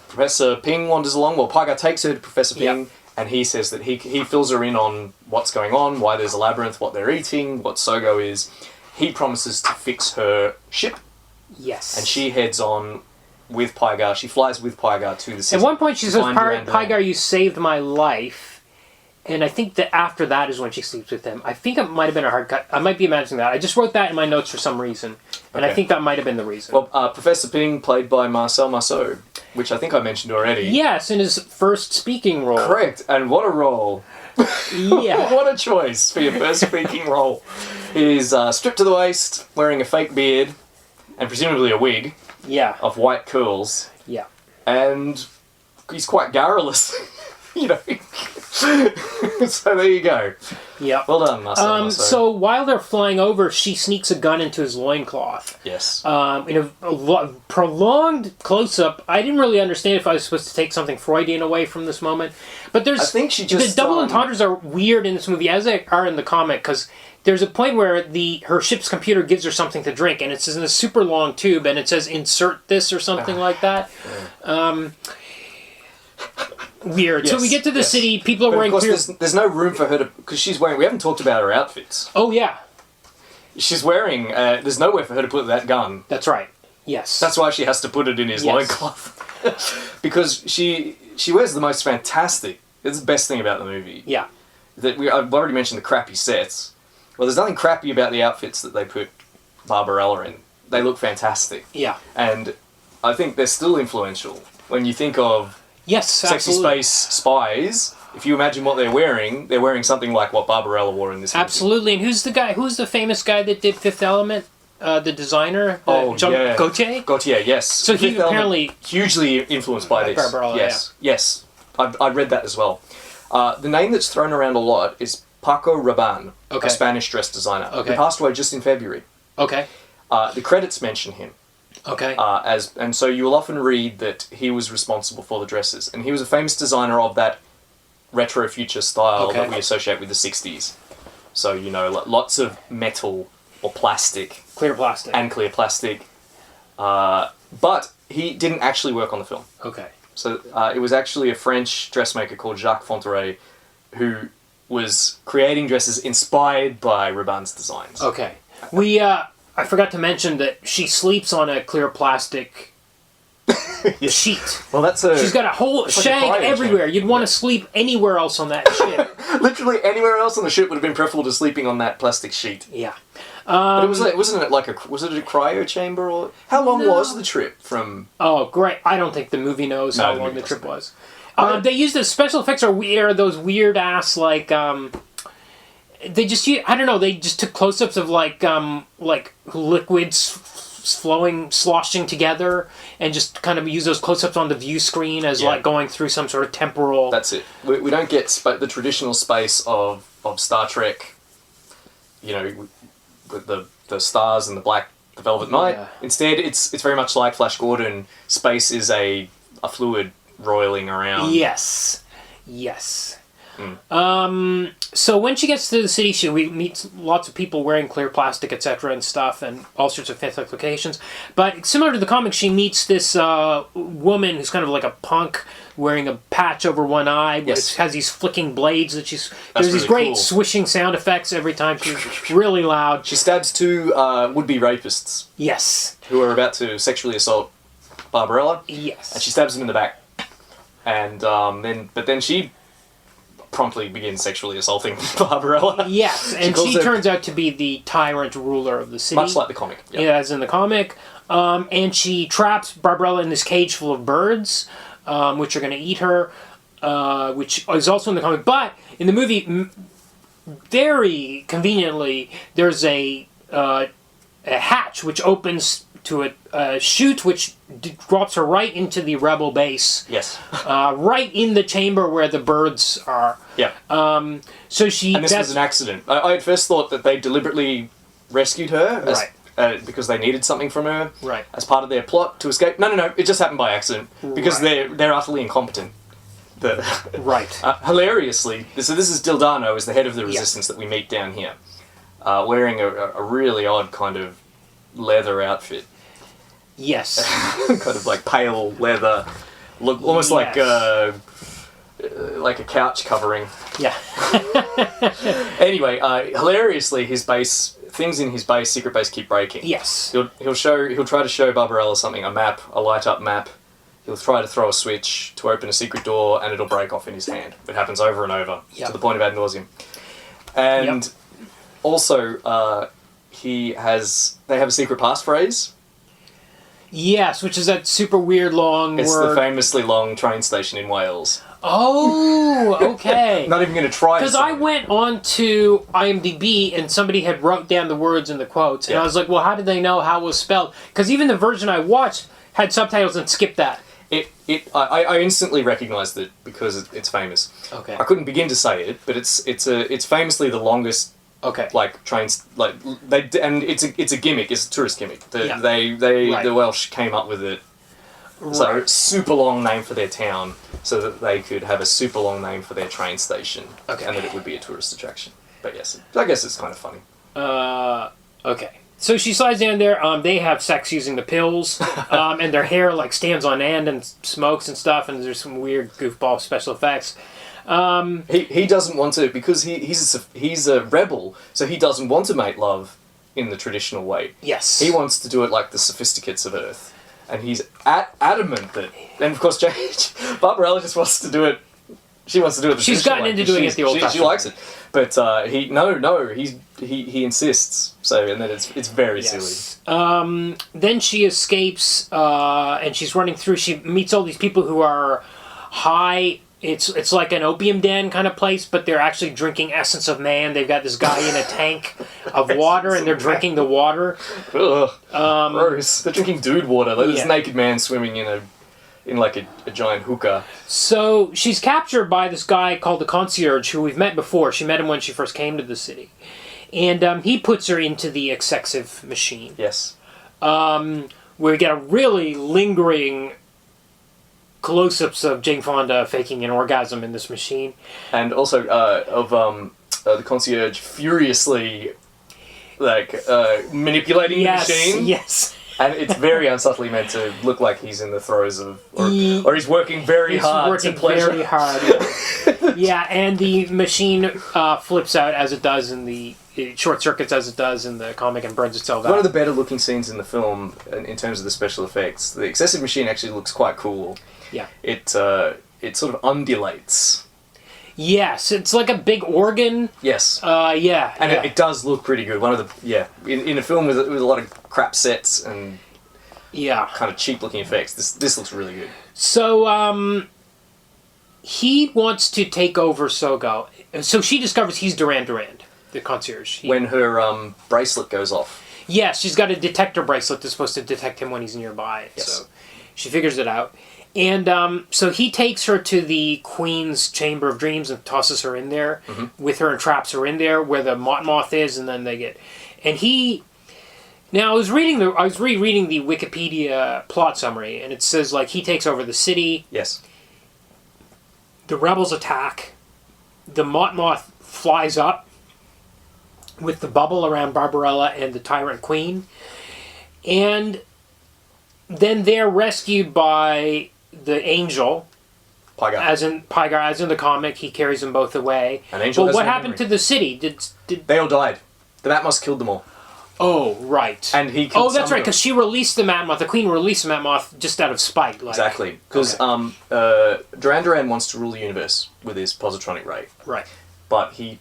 [SPEAKER 3] Professor Ping wanders along. Well, Pygar takes her to Professor Ping, and he says that he fills her in on what's going on, why there's a labyrinth, what they're eating, what Sogo is. He promises to fix her ship.
[SPEAKER 4] Yes.
[SPEAKER 3] And she heads on with Pygar. She flies with Pygar to the city.
[SPEAKER 4] At one point she says, Pygar, you saved my life. And I think that after that is when she sleeps with him. I think it might have been a hard cut. I might be imagining that. I just wrote that in my notes for some reason. And I think that might have been the reason.
[SPEAKER 3] Well, Professor Ping, played by Marcel Marceau, which I think I mentioned already.
[SPEAKER 4] Yes, in his first speaking role.
[SPEAKER 3] Correct, and what a role.
[SPEAKER 4] Yeah.
[SPEAKER 3] What a choice for your first speaking role. He's stripped to the waist, wearing a fake beard, and presumably a wig.
[SPEAKER 4] Yeah.
[SPEAKER 3] Of white curls.
[SPEAKER 4] Yeah.
[SPEAKER 3] And he's quite garrulous. You know. So there you go.
[SPEAKER 4] Yeah.
[SPEAKER 3] Well done, Marcel Marceau.
[SPEAKER 4] So while they're flying over, she sneaks a gun into his loincloth.
[SPEAKER 3] Yes.
[SPEAKER 4] In a prolonged close-up. I didn't really understand if I was supposed to take something Freudian away from this moment. But I
[SPEAKER 3] think she just...
[SPEAKER 4] The double entendres are weird in this movie, as they are in the comic, because there's a point where her ship's computer gives her something to drink, and it's in a super long tube, and it says, insert this or something like that. Weird. Yes, so we get to the city, people are wearing clear...
[SPEAKER 3] There's no room for her to... Because she's wearing... We haven't talked about her outfits.
[SPEAKER 4] Oh, yeah.
[SPEAKER 3] She's wearing... there's nowhere for her to put that gun.
[SPEAKER 4] That's right. Yes.
[SPEAKER 3] That's why she has to put it in his loincloth. Because she wears the most fantastic... It's the best thing about the movie.
[SPEAKER 4] Yeah.
[SPEAKER 3] I've already mentioned the crappy sets. Well, there's nothing crappy about the outfits that they put Barbarella in. They look fantastic.
[SPEAKER 4] Yeah.
[SPEAKER 3] And I think they're still influential. When you think of...
[SPEAKER 4] Yes,
[SPEAKER 3] sexy
[SPEAKER 4] absolutely.
[SPEAKER 3] space spies. If you imagine what they're wearing something like what Barbarella wore in this movie.
[SPEAKER 4] Absolutely. And who's the famous guy that did Fifth Element? The designer? Gautier?
[SPEAKER 3] Gautier, yes.
[SPEAKER 4] So he apparently...
[SPEAKER 3] Hugely influenced by this.
[SPEAKER 4] Barbarella,
[SPEAKER 3] yes. Yes. I read that as well. The name that's thrown around a lot is Paco Rabanne, a Spanish dress designer.
[SPEAKER 4] Okay.
[SPEAKER 3] He passed away just in February.
[SPEAKER 4] Okay.
[SPEAKER 3] The credits mention him.
[SPEAKER 4] Okay.
[SPEAKER 3] And so you will often read that he was responsible for the dresses. And he was a famous designer of that retro future style that we associate with the 60s. So, you know, lots of metal or plastic.
[SPEAKER 4] Clear plastic.
[SPEAKER 3] And clear plastic. But he didn't actually work on the film.
[SPEAKER 4] Okay.
[SPEAKER 3] So it was actually a French dressmaker called Jacques Fonterey who was creating dresses inspired by Raban's designs.
[SPEAKER 4] Okay. I forgot to mention that she sleeps on a clear plastic sheet.
[SPEAKER 3] Well,
[SPEAKER 4] She's got a whole shag everywhere. You'd want to sleep anywhere else on that ship.
[SPEAKER 3] Literally anywhere else on the ship would have been preferable to sleeping on that plastic sheet.
[SPEAKER 4] Yeah.
[SPEAKER 3] But was it a cryo chamber, or how long was the trip from?
[SPEAKER 4] Oh, great! I don't think the movie knows how long the trip was. They used the special effects are those weird ass they just I don't know. They just took close-ups of like liquids flowing, sloshing together, and just kind of use those close-ups on the view screen as like going through some sort of temporal.
[SPEAKER 3] That's it. We don't get the traditional space of Star Trek. You know, with the stars and the velvet night. Yeah. Instead, it's very much like Flash Gordon. Space is a fluid roiling around.
[SPEAKER 4] Yes. So when she gets to the city, we meet lots of people wearing clear plastic, etc. and stuff, and all sorts of fancy locations. But similar to the comic, she meets this woman who's kind of like a punk, wearing a patch over one eye, which has these flicking blades that there's really these great swishing sound effects every time. She's really loud.
[SPEAKER 3] She stabs two would-be rapists.
[SPEAKER 4] Yes.
[SPEAKER 3] Who are about to sexually assault Barbarella.
[SPEAKER 4] Yes.
[SPEAKER 3] And she stabs them in the back. And then she promptly begins sexually assaulting Barbarella.
[SPEAKER 4] Yes, and she turns out to be the tyrant ruler of the city.
[SPEAKER 3] Much like the comic. Yep.
[SPEAKER 4] Yeah, as in the comic. And she traps Barbarella in this cage full of birds, which are going to eat her, which is also in the comic. But in the movie, very conveniently, there's a hatch which opens to a chute which drops her right into the rebel base.
[SPEAKER 3] Yes.
[SPEAKER 4] Right in the chamber where the birds are.
[SPEAKER 3] Yeah.
[SPEAKER 4] So she...
[SPEAKER 3] And this was an accident. I at first thought that they deliberately rescued her because they needed something from her as part of their plot to escape. No. It just happened by accident because they're utterly incompetent. Hilariously, this is Dildano, is the head of the resistance that we meet down here, wearing a really odd kind of leather outfit.
[SPEAKER 4] Yes.
[SPEAKER 3] Kind of like pale leather, look almost like a couch covering.
[SPEAKER 4] Yeah.
[SPEAKER 3] Anyway, hilariously, things in his base, secret base, keep breaking.
[SPEAKER 4] Yes.
[SPEAKER 3] He'll try to show Barbarella something, a map, a light up map. He'll try to throw a switch to open a secret door, and it'll break off in his hand. It happens over and over to the point of ad nauseum. And also, they have a secret passphrase.
[SPEAKER 4] Yes, which is that super weird long word.
[SPEAKER 3] It's the famously long train station in Wales.
[SPEAKER 4] Oh, okay.
[SPEAKER 3] Not even going to try.
[SPEAKER 4] Because I went on to IMDb and somebody had wrote down the words in the quotes, and I was like, well, how did they know how it was spelled? Because even the version I watched had subtitles and skipped that.
[SPEAKER 3] I instantly recognised it because it's famous.
[SPEAKER 4] Okay.
[SPEAKER 3] I couldn't begin to say it, but it's famously the longest.
[SPEAKER 4] Okay.
[SPEAKER 3] Like trains, it's a gimmick. It's a tourist gimmick. The Welsh came up with it. So super long name for their town, so that they could have a super long name for their train station, and that it would be a tourist attraction. But yes, I guess it's kind of funny.
[SPEAKER 4] Okay. So she slides down there. They have sex using the pills, and their hair stands on end and smokes and stuff. And there's some weird goofball special effects.
[SPEAKER 3] He doesn't want to, because he's a rebel, so he doesn't want to make love in the traditional way.
[SPEAKER 4] Yes.
[SPEAKER 3] He wants to do it like the sophisticates of Earth, and he's adamant that. And of course, Barbarella just wants to do it. She wants to do it.
[SPEAKER 4] She's gotten into doing it the old fashioned.
[SPEAKER 3] She likes it, but he insists. So and then it's very silly.
[SPEAKER 4] Then she escapes, and she's running through. She meets all these people who are high. It's like an opium den kind of place, but they're actually drinking Essence of Man. They've got this guy in a tank of water, and they're drinking the water.
[SPEAKER 3] Ugh, gross. They're drinking dude water. Like this naked man swimming in a giant hookah.
[SPEAKER 4] So she's captured by this guy called the concierge, who we've met before. She met him when she first came to the city. And he puts her into the executive machine.
[SPEAKER 3] Yes.
[SPEAKER 4] We get a really lingering close-ups of Jane Fonda faking an orgasm in this machine.
[SPEAKER 3] And also of the concierge furiously manipulating the machine.
[SPEAKER 4] Yes.
[SPEAKER 3] And it's very unsubtly meant to look like he's in the throes of, or he's working very hard to pleasure.
[SPEAKER 4] Very hard. Yeah, and the machine flips out as it does it short circuits as it does in the comic and burns itself out.
[SPEAKER 3] One of the better looking scenes in the film, in terms of the special effects, the excessive machine actually looks quite cool.
[SPEAKER 4] Yeah.
[SPEAKER 3] It sort of undulates.
[SPEAKER 4] Yes, it's like a big organ.
[SPEAKER 3] Yes.
[SPEAKER 4] Yeah.
[SPEAKER 3] And
[SPEAKER 4] yeah.
[SPEAKER 3] it does look pretty good. In a film with a lot of crap sets and kind of cheap looking effects, this looks really good.
[SPEAKER 4] So, he wants to take over Sogo. So she discovers he's Duran Duran, the concierge.
[SPEAKER 3] When her bracelet goes off.
[SPEAKER 4] Yes, she's got a detector bracelet that's supposed to detect him when he's nearby.
[SPEAKER 3] Yes.
[SPEAKER 4] So she figures it out. And so he takes her to the Queen's Chamber of Dreams and tosses her in there with her and traps her in there where the Moth is, and then they get... And he... Now, I was rereading the Wikipedia plot summary, and it says, like, he takes over the city.
[SPEAKER 3] Yes.
[SPEAKER 4] The rebels attack. The Moth flies up with the bubble around Barbarella and the Tyrant Queen. And then they're rescued by the Angel.
[SPEAKER 3] Pygar.
[SPEAKER 4] As in the comic, he carries them both away.
[SPEAKER 3] An Angel
[SPEAKER 4] But
[SPEAKER 3] has
[SPEAKER 4] what
[SPEAKER 3] no
[SPEAKER 4] happened
[SPEAKER 3] memory.
[SPEAKER 4] to the city? Did
[SPEAKER 3] They all died. The Matmos killed them all.
[SPEAKER 4] Oh, right.
[SPEAKER 3] And he killed
[SPEAKER 4] that's
[SPEAKER 3] some
[SPEAKER 4] right,
[SPEAKER 3] of them.
[SPEAKER 4] because she released the Matmoth. The Queen released the Matmoth just out of spite. Like,
[SPEAKER 3] Exactly. Because Duran Duran wants to rule the universe with his positronic ray.
[SPEAKER 4] Right.
[SPEAKER 3] But he,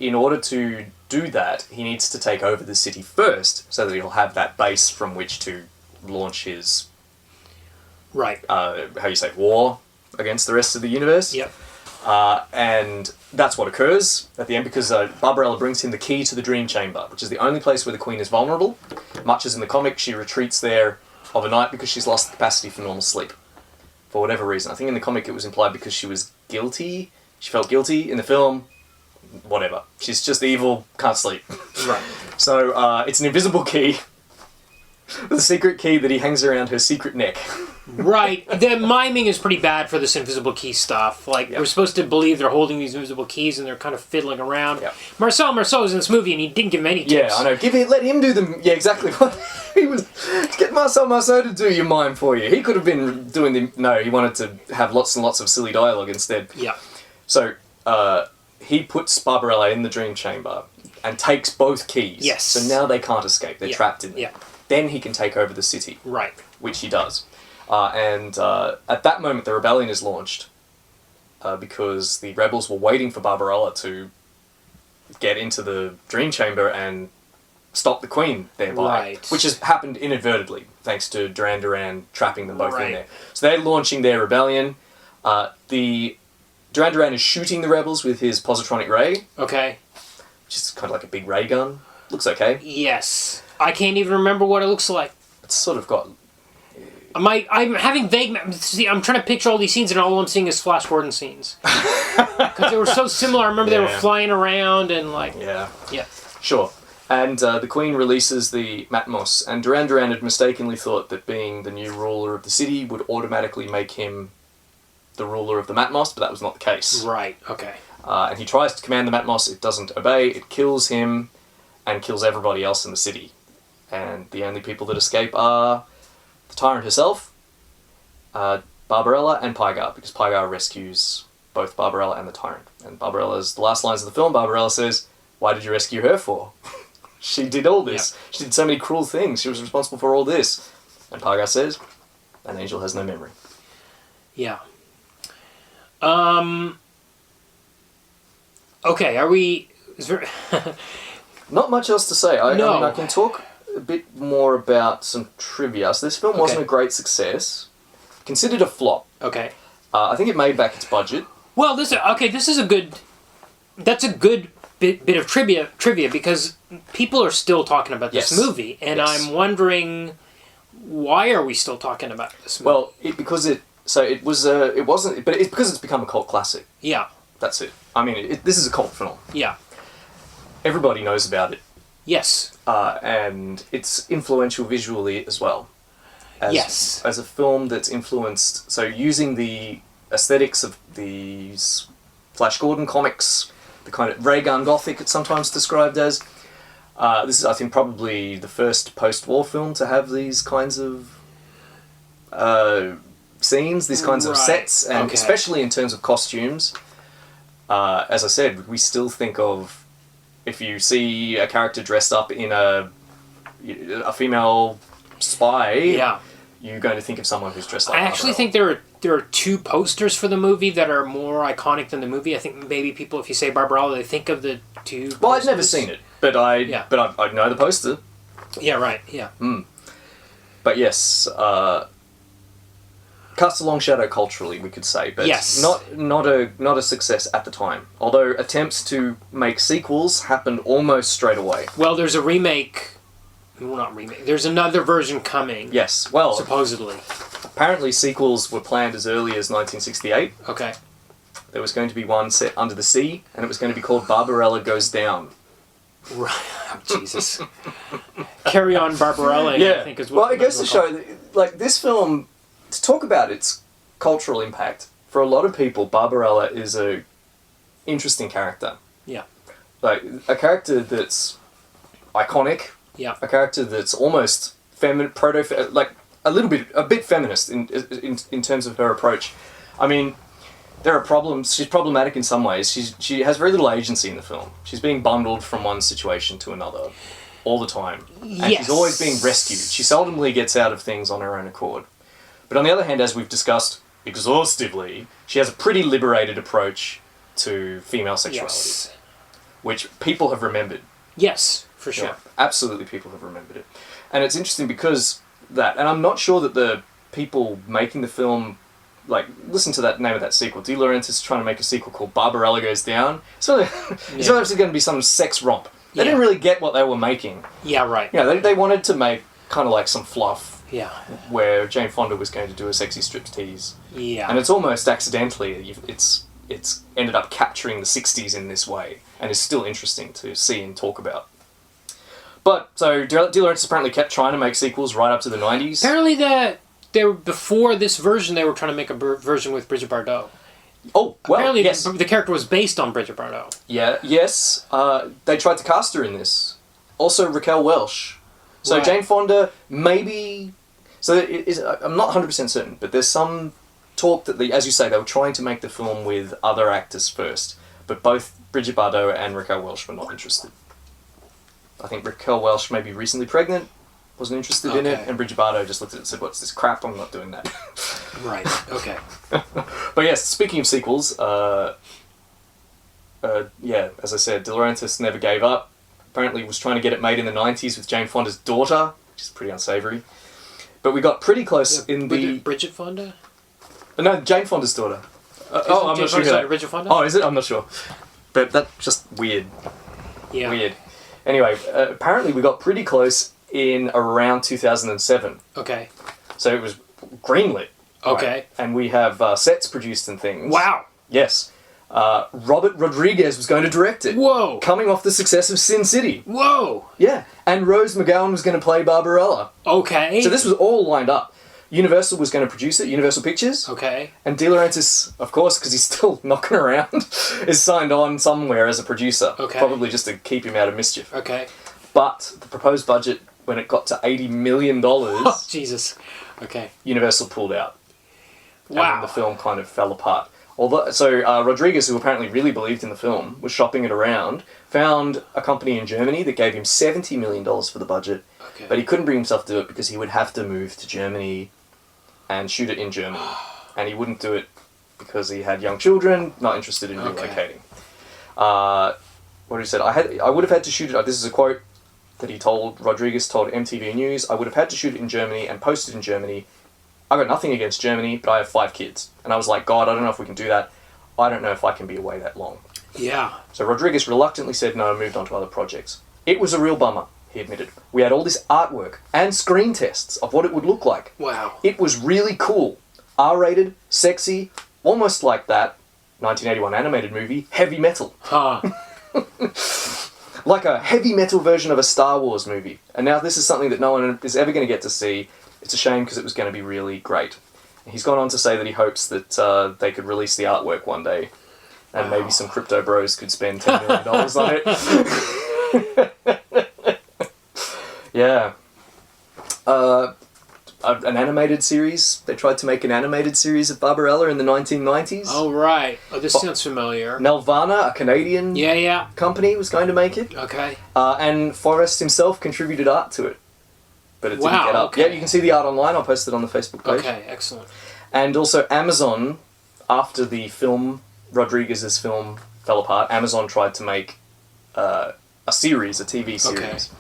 [SPEAKER 3] in order to do that, he needs to take over the city first, so that he'll have that base from which to launch his,
[SPEAKER 4] Right.
[SPEAKER 3] war against the rest of the universe.
[SPEAKER 4] Yep.
[SPEAKER 3] And that's what occurs at the end, because Barbarella brings him the key to the Dream Chamber, which is the only place where the Queen is vulnerable. Much as in the comic, she retreats there of a night because she's lost the capacity for normal sleep. For whatever reason. I think in the comic it was implied because she was guilty. She felt guilty. In the film, whatever. She's just evil, can't sleep.
[SPEAKER 4] Right.
[SPEAKER 3] So it's an invisible key. The secret key that he hangs around her secret neck.
[SPEAKER 4] Right. The miming is pretty bad for this invisible key stuff. Like, we're supposed to believe they're holding these invisible keys and they're kind of fiddling around.
[SPEAKER 3] Yep.
[SPEAKER 4] Marcel Marceau is in this movie and he didn't give him any tips.
[SPEAKER 3] Yeah, I know. Let him do them. Yeah, exactly. He was get Marcel Marceau to do your mime for you. He could have been doing the. No, he wanted to have lots and lots of silly dialogue instead.
[SPEAKER 4] Yeah.
[SPEAKER 3] So he puts Barbarella in the Dream Chamber and takes both keys.
[SPEAKER 4] Yes.
[SPEAKER 3] So now they can't escape. They're trapped in there.
[SPEAKER 4] Yeah.
[SPEAKER 3] Then he can take over the city.
[SPEAKER 4] Right.
[SPEAKER 3] Which he does. And at that moment, the rebellion is launched because the rebels were waiting for Barbarella to get into the Dream Chamber and stop the Queen thereby.
[SPEAKER 4] Right.
[SPEAKER 3] Which has happened inadvertently, thanks to Duran Duran trapping them both in
[SPEAKER 4] Right.
[SPEAKER 3] there. So they're launching their rebellion. The Duran Duran is shooting the rebels with his positronic ray,
[SPEAKER 4] Okay.
[SPEAKER 3] which is kind of like a big ray gun. Looks okay.
[SPEAKER 4] Yes. I can't even remember what it looks like.
[SPEAKER 3] It's sort of got...
[SPEAKER 4] I'm having vague... See, I'm trying to picture all these scenes and all I'm seeing is Flash Gordon scenes. Because they were so similar. I remember they were flying around and like...
[SPEAKER 3] Yeah.
[SPEAKER 4] Yeah.
[SPEAKER 3] Sure. And the Queen releases the Matmos, and Duran Duran had mistakenly thought that being the new ruler of the city would automatically make him the ruler of the Matmos, but that was not the case.
[SPEAKER 4] Right, okay.
[SPEAKER 3] And he tries to command the Matmos, it doesn't obey, it kills him, and kills everybody else in the city. And the only people that escape are the Tyrant herself, Barbarella, and Pygar, because Pygar rescues both Barbarella and the Tyrant. And Barbarella's, the last lines of the film, Barbarella says, "Why did you rescue her for? She did all this.
[SPEAKER 4] Yep.
[SPEAKER 3] She did so many cruel things. She was responsible for all this." And Pygar says, "An angel has no memory."
[SPEAKER 4] Yeah. Okay, are we... Is there...
[SPEAKER 3] Not much else to say. I
[SPEAKER 4] No.
[SPEAKER 3] mean, I can talk a bit more about some trivia. So this film wasn't a great success. Considered a flop.
[SPEAKER 4] Okay.
[SPEAKER 3] I think it made back its budget.
[SPEAKER 4] Well, this is a good... That's a good bit of trivia because people are still talking about this
[SPEAKER 3] Yes.
[SPEAKER 4] movie, and
[SPEAKER 3] Yes.
[SPEAKER 4] I'm wondering, why are we still talking about this movie?
[SPEAKER 3] Well, because it's become a cult classic.
[SPEAKER 4] Yeah,
[SPEAKER 3] That's it. I mean, this is a cult film.
[SPEAKER 4] yeah.
[SPEAKER 3] Everybody knows about it.
[SPEAKER 4] Yes.
[SPEAKER 3] And it's influential visually as well.
[SPEAKER 4] Yes.
[SPEAKER 3] As a film that's influenced, so using the aesthetics of these Flash Gordon comics, the kind of ray gun gothic it's sometimes described as, This is, I think, probably the first post-war film to have these kinds of scenes, these kinds of sets, and especially in terms of costumes. As I said, we still think of, if you see a character dressed up in a female spy, you're going to think of someone who's dressed like
[SPEAKER 4] I actually think there are two posters for the movie that are more iconic than the movie. I think maybe people, if you say Barbarella, they think of the two posters.
[SPEAKER 3] Well, I've never seen it, but I know the poster.
[SPEAKER 4] Yeah, right, yeah.
[SPEAKER 3] But yes, cast a long shadow culturally, we could say, but not a success at the time. Although attempts to make sequels happened almost straight away.
[SPEAKER 4] Well, there's a remake. Well, not remake. There's another version coming.
[SPEAKER 3] Yes, well,
[SPEAKER 4] supposedly.
[SPEAKER 3] Apparently sequels were planned as early as 1968.
[SPEAKER 4] Okay.
[SPEAKER 3] There was going to be one set under the sea, and it was going to be called Barbarella Goes Down.
[SPEAKER 4] Right. Oh, Jesus. Carry on Barbarella, I think is what...
[SPEAKER 3] Well, it goes to show that, like, this film, to talk about its cultural impact, for a lot of people, Barbarella is a interesting character.
[SPEAKER 4] Yeah.
[SPEAKER 3] Like, a character that's iconic.
[SPEAKER 4] Yeah.
[SPEAKER 3] A character that's almost feminine, a bit feminist in terms of her approach. I mean, there are problems. She's problematic in some ways. She has very little agency in the film. She's being bundled from one situation to another all the time. And she's always being rescued. She seldomly gets out of things on her own accord. But on the other hand, as we've discussed exhaustively, she has a pretty liberated approach to female sexuality, which people have remembered.
[SPEAKER 4] Yes, for sure.
[SPEAKER 3] Yeah, absolutely, people have remembered it. And it's interesting because that, and I'm not sure that the people making the film, like, listen to that name of that sequel. De Laurentiis is trying to make a sequel called Barbarella Goes Down. So it's not actually going to be some sex romp. They didn't really get what they were making. Yeah, right. You know, they wanted to make kind of like some fluff. Yeah. Where Jane Fonda was going to do a sexy striptease. Yeah. And it's almost accidentally, it's ended up capturing the 60s in this way, and is still interesting to see and talk about. But, so, De Laurentiis apparently kept trying to make sequels right up to the 90s.
[SPEAKER 4] Apparently before this version, they were trying to make a version with Brigitte Bardot.
[SPEAKER 3] Oh, well,
[SPEAKER 4] apparently
[SPEAKER 3] yes.
[SPEAKER 4] the character was based on Brigitte Bardot.
[SPEAKER 3] Yeah, yes. They tried to cast her in this. Also Raquel Welch. So Jane Fonda, maybe... So I'm not 100% certain, but there's some talk that, as you say, they were trying to make the film with other actors first. But both Brigitte Bardot and Raquel Welch were not interested. I think Raquel Welch may be recently pregnant, wasn't interested in it, and Brigitte Bardot just looked at it and said, "What's this crap? I'm not doing that."
[SPEAKER 4] Right, okay.
[SPEAKER 3] But yes, speaking of sequels, as I said, De Laurentiis never gave up. Apparently was trying to get it made in the 90s with Jane Fonda's daughter, which is pretty unsavoury. But we got pretty close in the...
[SPEAKER 4] Brigitte Fonda?
[SPEAKER 3] No, Jane Fonda's daughter. I'm not sure.
[SPEAKER 4] Brigitte Fonda?
[SPEAKER 3] Oh, is it? I'm not sure. But that's just weird. Yeah. Weird. Anyway, apparently we got pretty close in around 2007. Okay. So it was greenlit. Okay. Right? And we have sets produced and things. Wow. Yes. Robert Rodriguez was going to direct it. Whoa. Coming off the success of Sin City. Whoa. Yeah. And Rose McGowan was going to play Barbarella. Okay. So this was all lined up. Universal was going to produce it, Universal Pictures. Okay. And De Laurentiis, of course, because he's still knocking around, is signed on somewhere as a producer. Okay. Probably just to keep him out of mischief. Okay. But the proposed budget, when it got to $80 million... Oh, Jesus. Okay. Universal pulled out. Wow. And the film kind of fell apart. So Rodriguez, who apparently really believed in the film, was shopping it around, found a company in Germany that gave him $70 million for the budget, but he couldn't bring himself to do it because he would have to move to Germany and shoot it in Germany. And he wouldn't do it because he had young children, not interested in relocating. What he said, I would have had to shoot it, this is a quote that Rodriguez told MTV News, "I would have had to shoot it in Germany and post it in Germany. I got nothing against Germany, but I have 5 kids." And I was like, "God, I don't know if we can do that. I don't know if I can be away that long." Yeah. So Rodriguez reluctantly said no and moved on to other projects. It was a real bummer, he admitted. We had all this artwork and screen tests of what it would look like. Wow. It was really cool. R-rated, sexy, almost like that 1981 animated movie, Heavy Metal. Huh. Like a heavy metal version of a Star Wars movie. And now this is something that no one is ever going to get to see. It's a shame because it was going to be really great. He's gone on to say that he hopes that they could release the artwork one day, and maybe some crypto bros could spend $10 million on it. Yeah. An animated series. They tried to make an animated series of Barbarella in the 1990s.
[SPEAKER 4] Oh, right. Oh, this sounds familiar.
[SPEAKER 3] Nelvana, a Canadian company, was going to make it.
[SPEAKER 4] Okay.
[SPEAKER 3] And Forrest himself contributed art to it. But it didn't get up.
[SPEAKER 4] Okay.
[SPEAKER 3] Yeah, you can see the art online. I'll post it on the Facebook page.
[SPEAKER 4] Okay, excellent.
[SPEAKER 3] And also Amazon, after the film, Rodriguez's film, fell apart, Amazon tried to make a series, a TV series.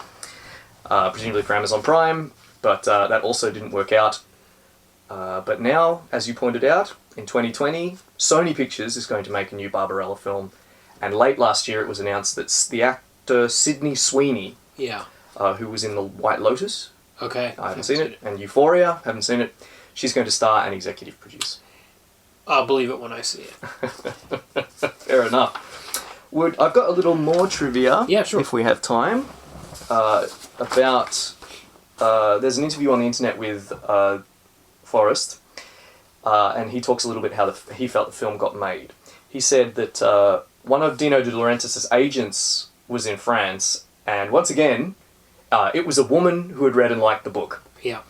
[SPEAKER 3] Okay. Presumably for Amazon Prime, but that also didn't work out. But now, as you pointed out, in 2020, Sony Pictures is going to make a new Barbarella film. And late last year it was announced that the actor Sydney Sweeney, who was in The White Lotus,
[SPEAKER 4] okay,
[SPEAKER 3] I haven't seen it, and Euphoria, haven't seen it, she's going to star and executive produce. I'll
[SPEAKER 4] believe it when I see it.
[SPEAKER 3] Fair enough. I've got a little more trivia, if we have time, about... there's an interview on the internet with Forrest, and he talks a little bit how he felt the film got made. He said that one of Dino De Laurentiis' agents was in France, and once again, it was a woman who had read and liked the book.
[SPEAKER 4] Yeah.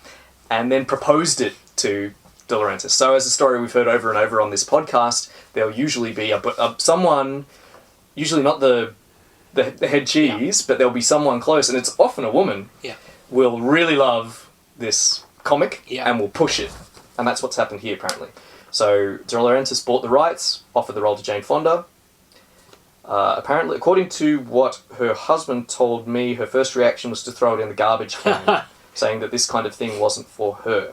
[SPEAKER 3] And then proposed it to De Laurentiis. So as a story we've heard over and over on this podcast, there'll usually be someone, usually not the head cheese, but there'll be someone close, and it's often a woman, will really love this comic and will push it. And that's what's happened here, apparently. So De Laurentiis bought the rights, offered the role to Jane Fonda. Apparently, according to what her husband told me, her first reaction was to throw it in the garbage can, saying that this kind of thing wasn't for her.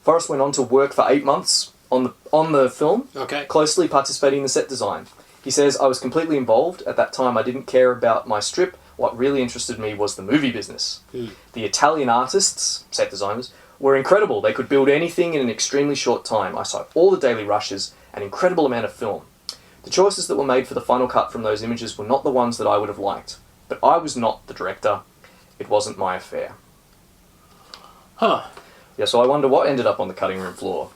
[SPEAKER 3] Forrest went on to work for 8 months on the film, closely participating in the set design. He says, I was completely involved. At that time, I didn't care about my strip. What really interested me was the movie business. The Italian artists, set designers, were incredible. They could build anything in an extremely short time. I saw all the daily rushes, an incredible amount of film. The choices that were made for the final cut from those images were not the ones that I would have liked. But I was not the director. It wasn't my affair.
[SPEAKER 4] Huh.
[SPEAKER 3] Yeah, so I wonder what ended up on the cutting room floor.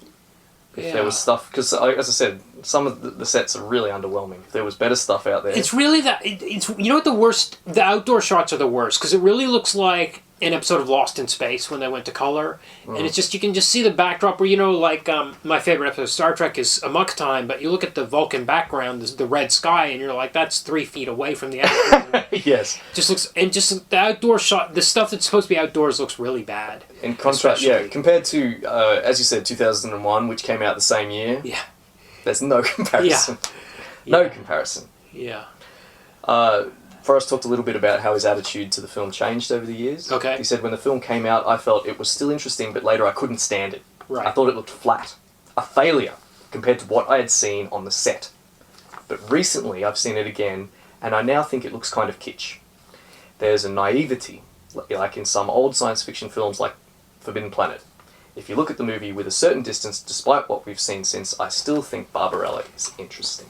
[SPEAKER 3] If there was stuff, because as I said, some of the sets are really underwhelming. If there was better stuff out there.
[SPEAKER 4] It's really it's you know what the outdoor shots are the worst, because it really looks like an episode of Lost in Space when they went to color, and it's just, you can just see the backdrop where, like my favorite episode of Star Trek is Amok Time, but you look at the Vulcan background, the red sky, and you're like, that's 3 feet away from the actors.
[SPEAKER 3] Yes.
[SPEAKER 4] Just looks, and just the outdoor shot, the stuff that's supposed to be outdoors looks really bad.
[SPEAKER 3] In contrast, compared to, as you said, 2001, which came out the same year.
[SPEAKER 4] Yeah.
[SPEAKER 3] There's no comparison. No comparison.
[SPEAKER 4] Yeah.
[SPEAKER 3] Forrest talked a little bit about how his attitude to the film changed over the years.
[SPEAKER 4] Okay.
[SPEAKER 3] He said, when the film came out, I felt it was still interesting, but later I couldn't stand it.
[SPEAKER 4] Right.
[SPEAKER 3] I thought it looked flat. A failure compared to what I had seen on the set. But recently I've seen it again, and I now think it looks kind of kitsch. There's a naivety, like in some old science fiction films like Forbidden Planet. If you look at the movie with a certain distance, despite what we've seen since, I still think Barbarella is interesting.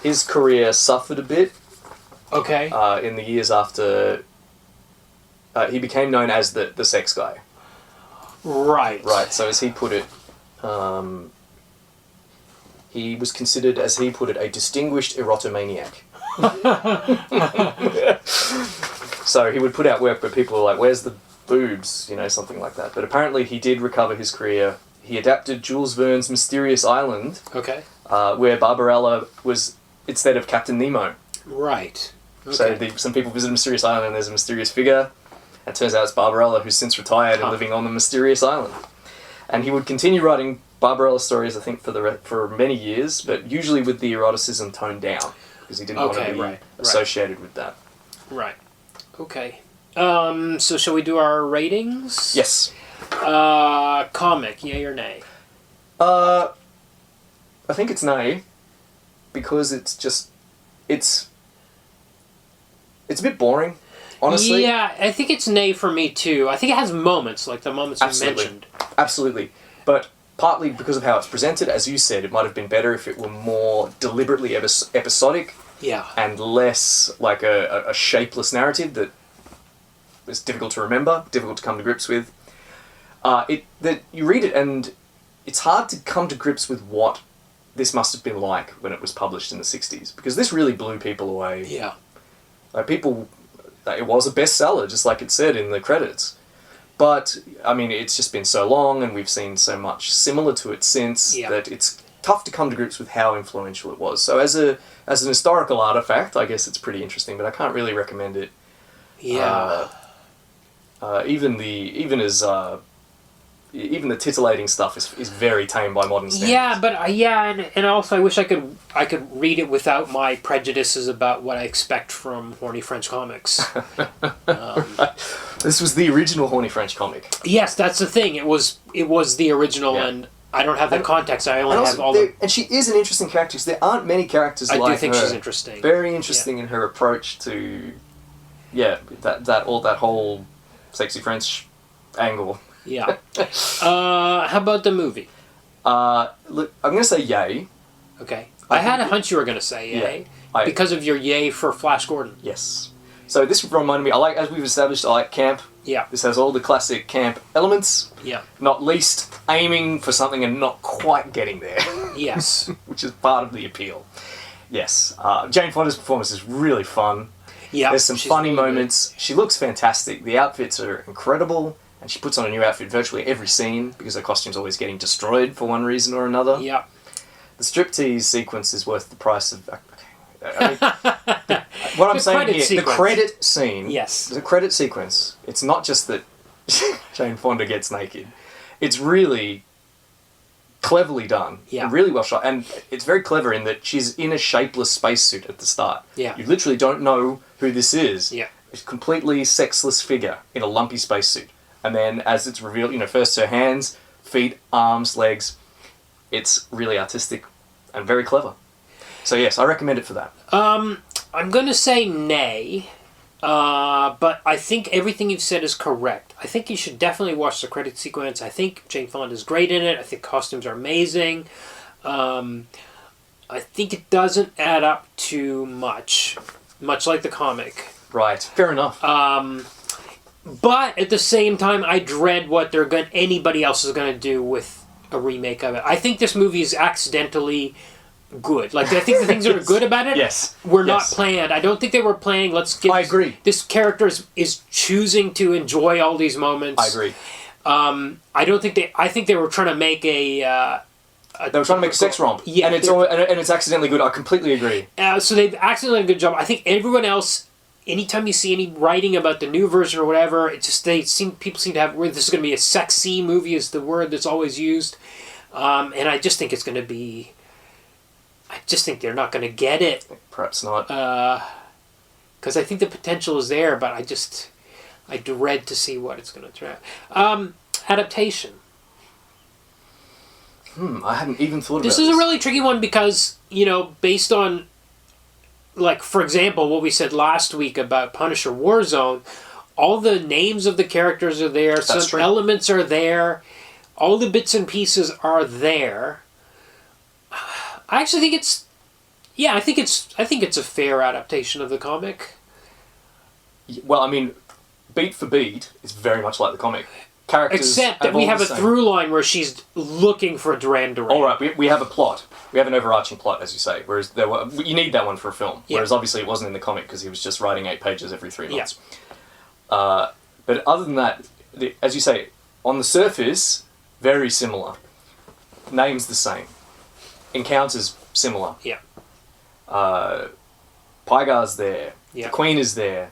[SPEAKER 3] His career suffered a bit.
[SPEAKER 4] Okay.
[SPEAKER 3] In the years after, he became known as the sex guy.
[SPEAKER 4] Right.
[SPEAKER 3] Right, so as he put it, he was considered, as he put it, a distinguished erotomaniac. So he would put out work where people were like, where's the boobs? Something like that. But apparently he did recover his career. He adapted Jules Verne's Mysterious Island, where Barbarella was instead of Captain Nemo.
[SPEAKER 4] Right. Okay.
[SPEAKER 3] So some people visit Mysterious Island and there's a mysterious figure. It turns out it's Barbarella, who's since retired and living on the mysterious island. And he would continue writing Barbarella stories, I think, for many years, but usually with the eroticism toned down, because he didn't want to be associated with that.
[SPEAKER 4] Right. Okay. So shall we do our ratings?
[SPEAKER 3] Yes.
[SPEAKER 4] Comic, yay or nay?
[SPEAKER 3] I think it's nay, because it's a bit boring, honestly.
[SPEAKER 4] Yeah, I think it's nay for me too. I think it has moments, like the moments you mentioned.
[SPEAKER 3] Absolutely. But partly because of how it's presented, as you said, it might have been better if it were more deliberately episodic.
[SPEAKER 4] Yeah.
[SPEAKER 3] And less like a shapeless narrative that is difficult to remember, difficult to come to grips with. That you read it and it's hard to come to grips with what this must have been like when it was published in the 60s, because this really blew people away.
[SPEAKER 4] Yeah.
[SPEAKER 3] Like people, it was a bestseller, just like it said in the credits. But, I mean, it's just been so long, and we've seen so much similar to it since, that it's tough to come to grips with how influential it was. So as an historical artifact, I guess it's pretty interesting, but I can't really recommend it.
[SPEAKER 4] Yeah.
[SPEAKER 3] Even the titillating stuff is very tame by modern standards.
[SPEAKER 4] Yeah, but and also I wish I could read it without my prejudices about what I expect from horny French comics.
[SPEAKER 3] This was the original horny French comic.
[SPEAKER 4] Yes, that's the thing. It was the original, and I don't have the context. I only have all the.
[SPEAKER 3] And she is an interesting character because there aren't many characters like her.
[SPEAKER 4] I do think she's interesting.
[SPEAKER 3] Very interesting in her approach to, that whole sexy French angle.
[SPEAKER 4] Yeah. How about the movie?
[SPEAKER 3] Look, I'm going to say yay.
[SPEAKER 4] Okay. I had a hunch you were going to say yay. Because of your yay for Flash Gordon.
[SPEAKER 3] Yes. So this reminded me, as we've established, I like camp.
[SPEAKER 4] Yeah.
[SPEAKER 3] This has all the classic camp elements.
[SPEAKER 4] Yeah.
[SPEAKER 3] Not least aiming for something and not quite getting there.
[SPEAKER 4] Yes.
[SPEAKER 3] Which is part of the appeal. Yes. Jane Fonda's performance is really fun.
[SPEAKER 4] Yeah.
[SPEAKER 3] There's some funny
[SPEAKER 4] really
[SPEAKER 3] moments. Good. She looks fantastic. The outfits are incredible. And she puts on a new outfit virtually every scene because her costume's always getting destroyed for one reason or another.
[SPEAKER 4] Yeah.
[SPEAKER 3] The striptease sequence is worth the price of... what I'm saying here, the credit scene...
[SPEAKER 4] Yes.
[SPEAKER 3] The credit sequence, it's not just that Jane Fonda gets naked. It's really cleverly done.
[SPEAKER 4] Yeah.
[SPEAKER 3] And really well shot. And it's very clever in that she's in a shapeless spacesuit at the start.
[SPEAKER 4] Yeah.
[SPEAKER 3] You literally don't know who this is.
[SPEAKER 4] Yeah.
[SPEAKER 3] It's a completely sexless figure in a lumpy spacesuit. And then as it's revealed, first her hands, feet, arms, legs, it's really artistic and very clever. So yes, I recommend it for that.
[SPEAKER 4] I'm going to say nay, but I think everything you've said is correct. I think you should definitely watch the credit sequence. I think Jane Fonda is great in it. I think costumes are amazing. I think it doesn't add up too much like the comic.
[SPEAKER 3] Right, fair enough.
[SPEAKER 4] But at the same time, I dread what anybody else is going to do with a remake of it. I think this movie is accidentally good. Like, I think the things that are good about it were not planned. I don't think they were playing,
[SPEAKER 3] I agree.
[SPEAKER 4] This character is choosing to enjoy all these moments.
[SPEAKER 3] I agree.
[SPEAKER 4] I think they were trying to make they were
[SPEAKER 3] trying to make a sex romp.
[SPEAKER 4] Yeah.
[SPEAKER 3] And it's accidentally good. I completely agree.
[SPEAKER 4] So they've accidentally done a good job. I think everyone else... Anytime you see any writing about the new version or whatever, it just people seem to have this is going to be a sexy movie is the word that's always used, and I just think it's going to be. I just think they're not going to get it.
[SPEAKER 3] Perhaps not.
[SPEAKER 4] Because I think the potential is there, but I dread to see what it's going to turn out. Adaptation.
[SPEAKER 3] I hadn't even thought about this.
[SPEAKER 4] This is a really tricky one because based on. Like, for example, what we said last week about Punisher Warzone, all the names of the characters are there, some elements are there, all the bits and pieces are there. I actually think I think it's a fair adaptation of the comic.
[SPEAKER 3] Well, I mean, beat for beat, it's very much like the comic. Characters
[SPEAKER 4] except that we have a through line where she's looking for Duran Duran.
[SPEAKER 3] All right, we have a plot. We have an overarching plot, as you say. Whereas you need that one for a film.
[SPEAKER 4] Yeah.
[SPEAKER 3] Whereas obviously it wasn't in the comic because he was just writing 8 pages every 3 months. Yeah. But other than that, as you say, on the surface, very similar. Names the same. Encounters similar.
[SPEAKER 4] Yeah.
[SPEAKER 3] Pygar's there.
[SPEAKER 4] Yeah.
[SPEAKER 3] The Queen is there.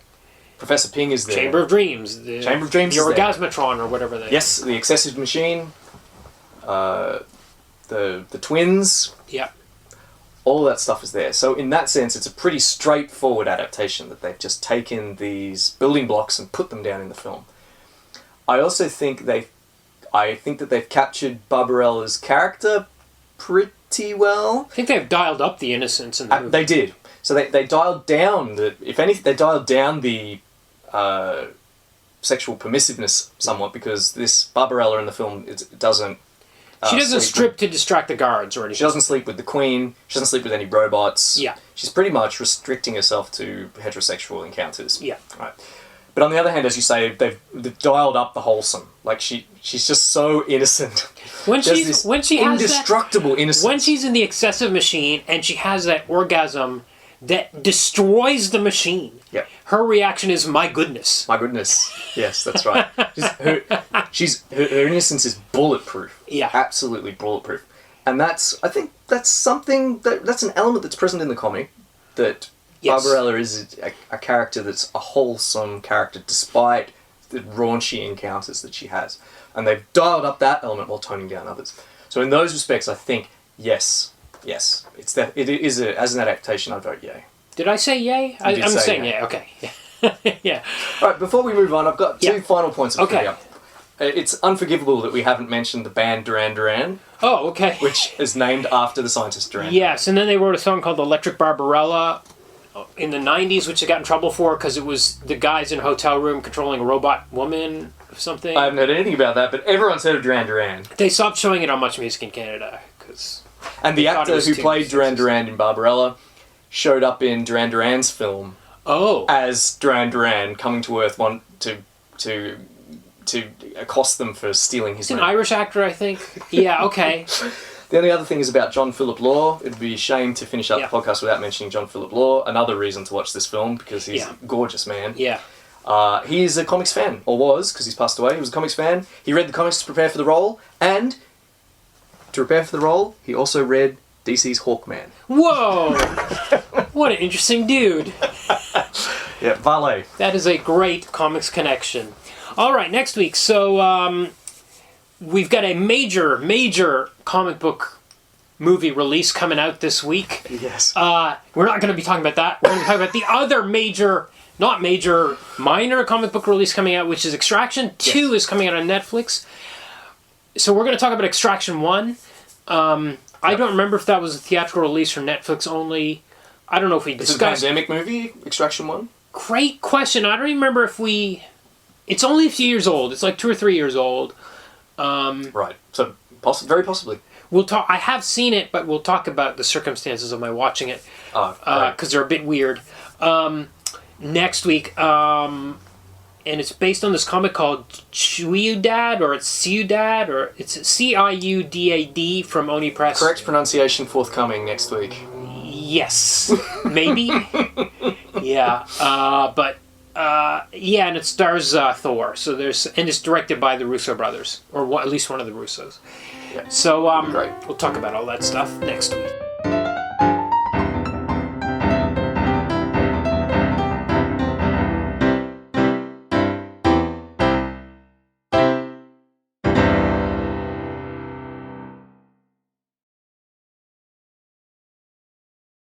[SPEAKER 3] Professor Ping is there.
[SPEAKER 4] Chamber of Dreams. The Orgasmatron or whatever they are.
[SPEAKER 3] Yes, the Excessive Machine. The twins.
[SPEAKER 4] Yeah.
[SPEAKER 3] All that stuff is there. So in that sense, it's a pretty straightforward adaptation that they've just taken these building blocks and put them down in the film. I also think that they've captured Barbarella's character pretty well.
[SPEAKER 4] I think they've dialed up the innocence in the movie.
[SPEAKER 3] They did. So they dialed down they dialed down the sexual permissiveness somewhat because this Barbarella in the film doesn't.
[SPEAKER 4] She doesn't strip to distract the guards or anything.
[SPEAKER 3] She doesn't sleep with the Queen. She doesn't sleep with any robots.
[SPEAKER 4] Yeah.
[SPEAKER 3] She's pretty much restricting herself to heterosexual encounters.
[SPEAKER 4] Yeah.
[SPEAKER 3] Right. But on the other hand, as you say, they've dialed up the wholesome. Like she's just so innocent.
[SPEAKER 4] When she has
[SPEAKER 3] indestructible innocence.
[SPEAKER 4] When she's in the excessive machine and she has that orgasm that destroys the machine.
[SPEAKER 3] Yep.
[SPEAKER 4] Her reaction is, my goodness.
[SPEAKER 3] My goodness. Yes, that's right. Her innocence is bulletproof.
[SPEAKER 4] Yeah.
[SPEAKER 3] Absolutely bulletproof. And I think that's something, that's an element that's present in the comic, that
[SPEAKER 4] Yes.
[SPEAKER 3] Barbarella is a character that's a wholesome character despite the raunchy encounters that she has. And they've dialed up that element while toning down others. So in those respects, I think, yes, it is as an adaptation, I'd vote yay.
[SPEAKER 4] Did I say yay? I'm
[SPEAKER 3] did say
[SPEAKER 4] saying
[SPEAKER 3] yay.
[SPEAKER 4] yay, okay. Yeah.
[SPEAKER 3] All right, before we move on, I've got two final points of trivia. It's unforgivable that we haven't mentioned the band Duran Duran,
[SPEAKER 4] Oh, okay.
[SPEAKER 3] which is named after the scientist Duran.
[SPEAKER 4] Yes, and then they wrote a song called Electric Barbarella in the 90s, which they got in trouble for because it was the guys in a hotel room controlling a robot woman or something.
[SPEAKER 3] I haven't heard anything about that, but everyone's heard of Duran Duran.
[SPEAKER 4] They stopped showing it on Much Music in Canada because...
[SPEAKER 3] And the
[SPEAKER 4] thought it
[SPEAKER 3] actor
[SPEAKER 4] was
[SPEAKER 3] who
[SPEAKER 4] too
[SPEAKER 3] played Duran
[SPEAKER 4] sexist.
[SPEAKER 3] Duran in Barbarella showed up in Duran Duran's film
[SPEAKER 4] Oh.
[SPEAKER 3] as Duran Duran, coming to Earth to accost them for stealing his
[SPEAKER 4] He's an
[SPEAKER 3] name.
[SPEAKER 4] Irish actor, I think. Yeah, okay.
[SPEAKER 3] The only other thing is about John Phillip Law. It would be a shame to finish up
[SPEAKER 4] Yeah.
[SPEAKER 3] the podcast without mentioning John Phillip Law. Another reason to watch this film, because he's a gorgeous man.
[SPEAKER 4] Yeah.
[SPEAKER 3] He is a comics fan, or was, because he's passed away. He was a comics fan. He read the comics to prepare for the role, and to prepare for the role, he also read DC's Hawkman.
[SPEAKER 4] Whoa! What an interesting dude.
[SPEAKER 3] Yeah, valet.
[SPEAKER 4] That is a great comics connection. All right, next week. So we've got a major comic book movie release coming out this week.
[SPEAKER 3] Yes.
[SPEAKER 4] We're not going to be talking about that. We're going to be talking about the other minor comic book release coming out, which is Extraction 2 is coming out on Netflix. So we're going to talk about Extraction 1. I don't remember if that was a theatrical release for Netflix only. I don't know if we
[SPEAKER 3] It's a
[SPEAKER 4] discussed...
[SPEAKER 3] pandemic movie, Extraction 1?
[SPEAKER 4] Great question. I don't remember if we... It's only a few years old. It's like 2 or 3 years old.
[SPEAKER 3] Right. So, very possibly.
[SPEAKER 4] We'll talk. I have seen it, but we'll talk about the circumstances of my watching it because they're a bit weird. Next week, and it's based on this comic called Ciudad, or it's Ciudad, or it's Ciudad from Oni Press.
[SPEAKER 3] Correct pronunciation forthcoming next week.
[SPEAKER 4] Yes, maybe. Yeah, and it stars Thor. So and it's directed by the Russo brothers, or at least one of the Russos.
[SPEAKER 3] Yeah.
[SPEAKER 4] So
[SPEAKER 3] Great.
[SPEAKER 4] we'll talk about all that stuff next week.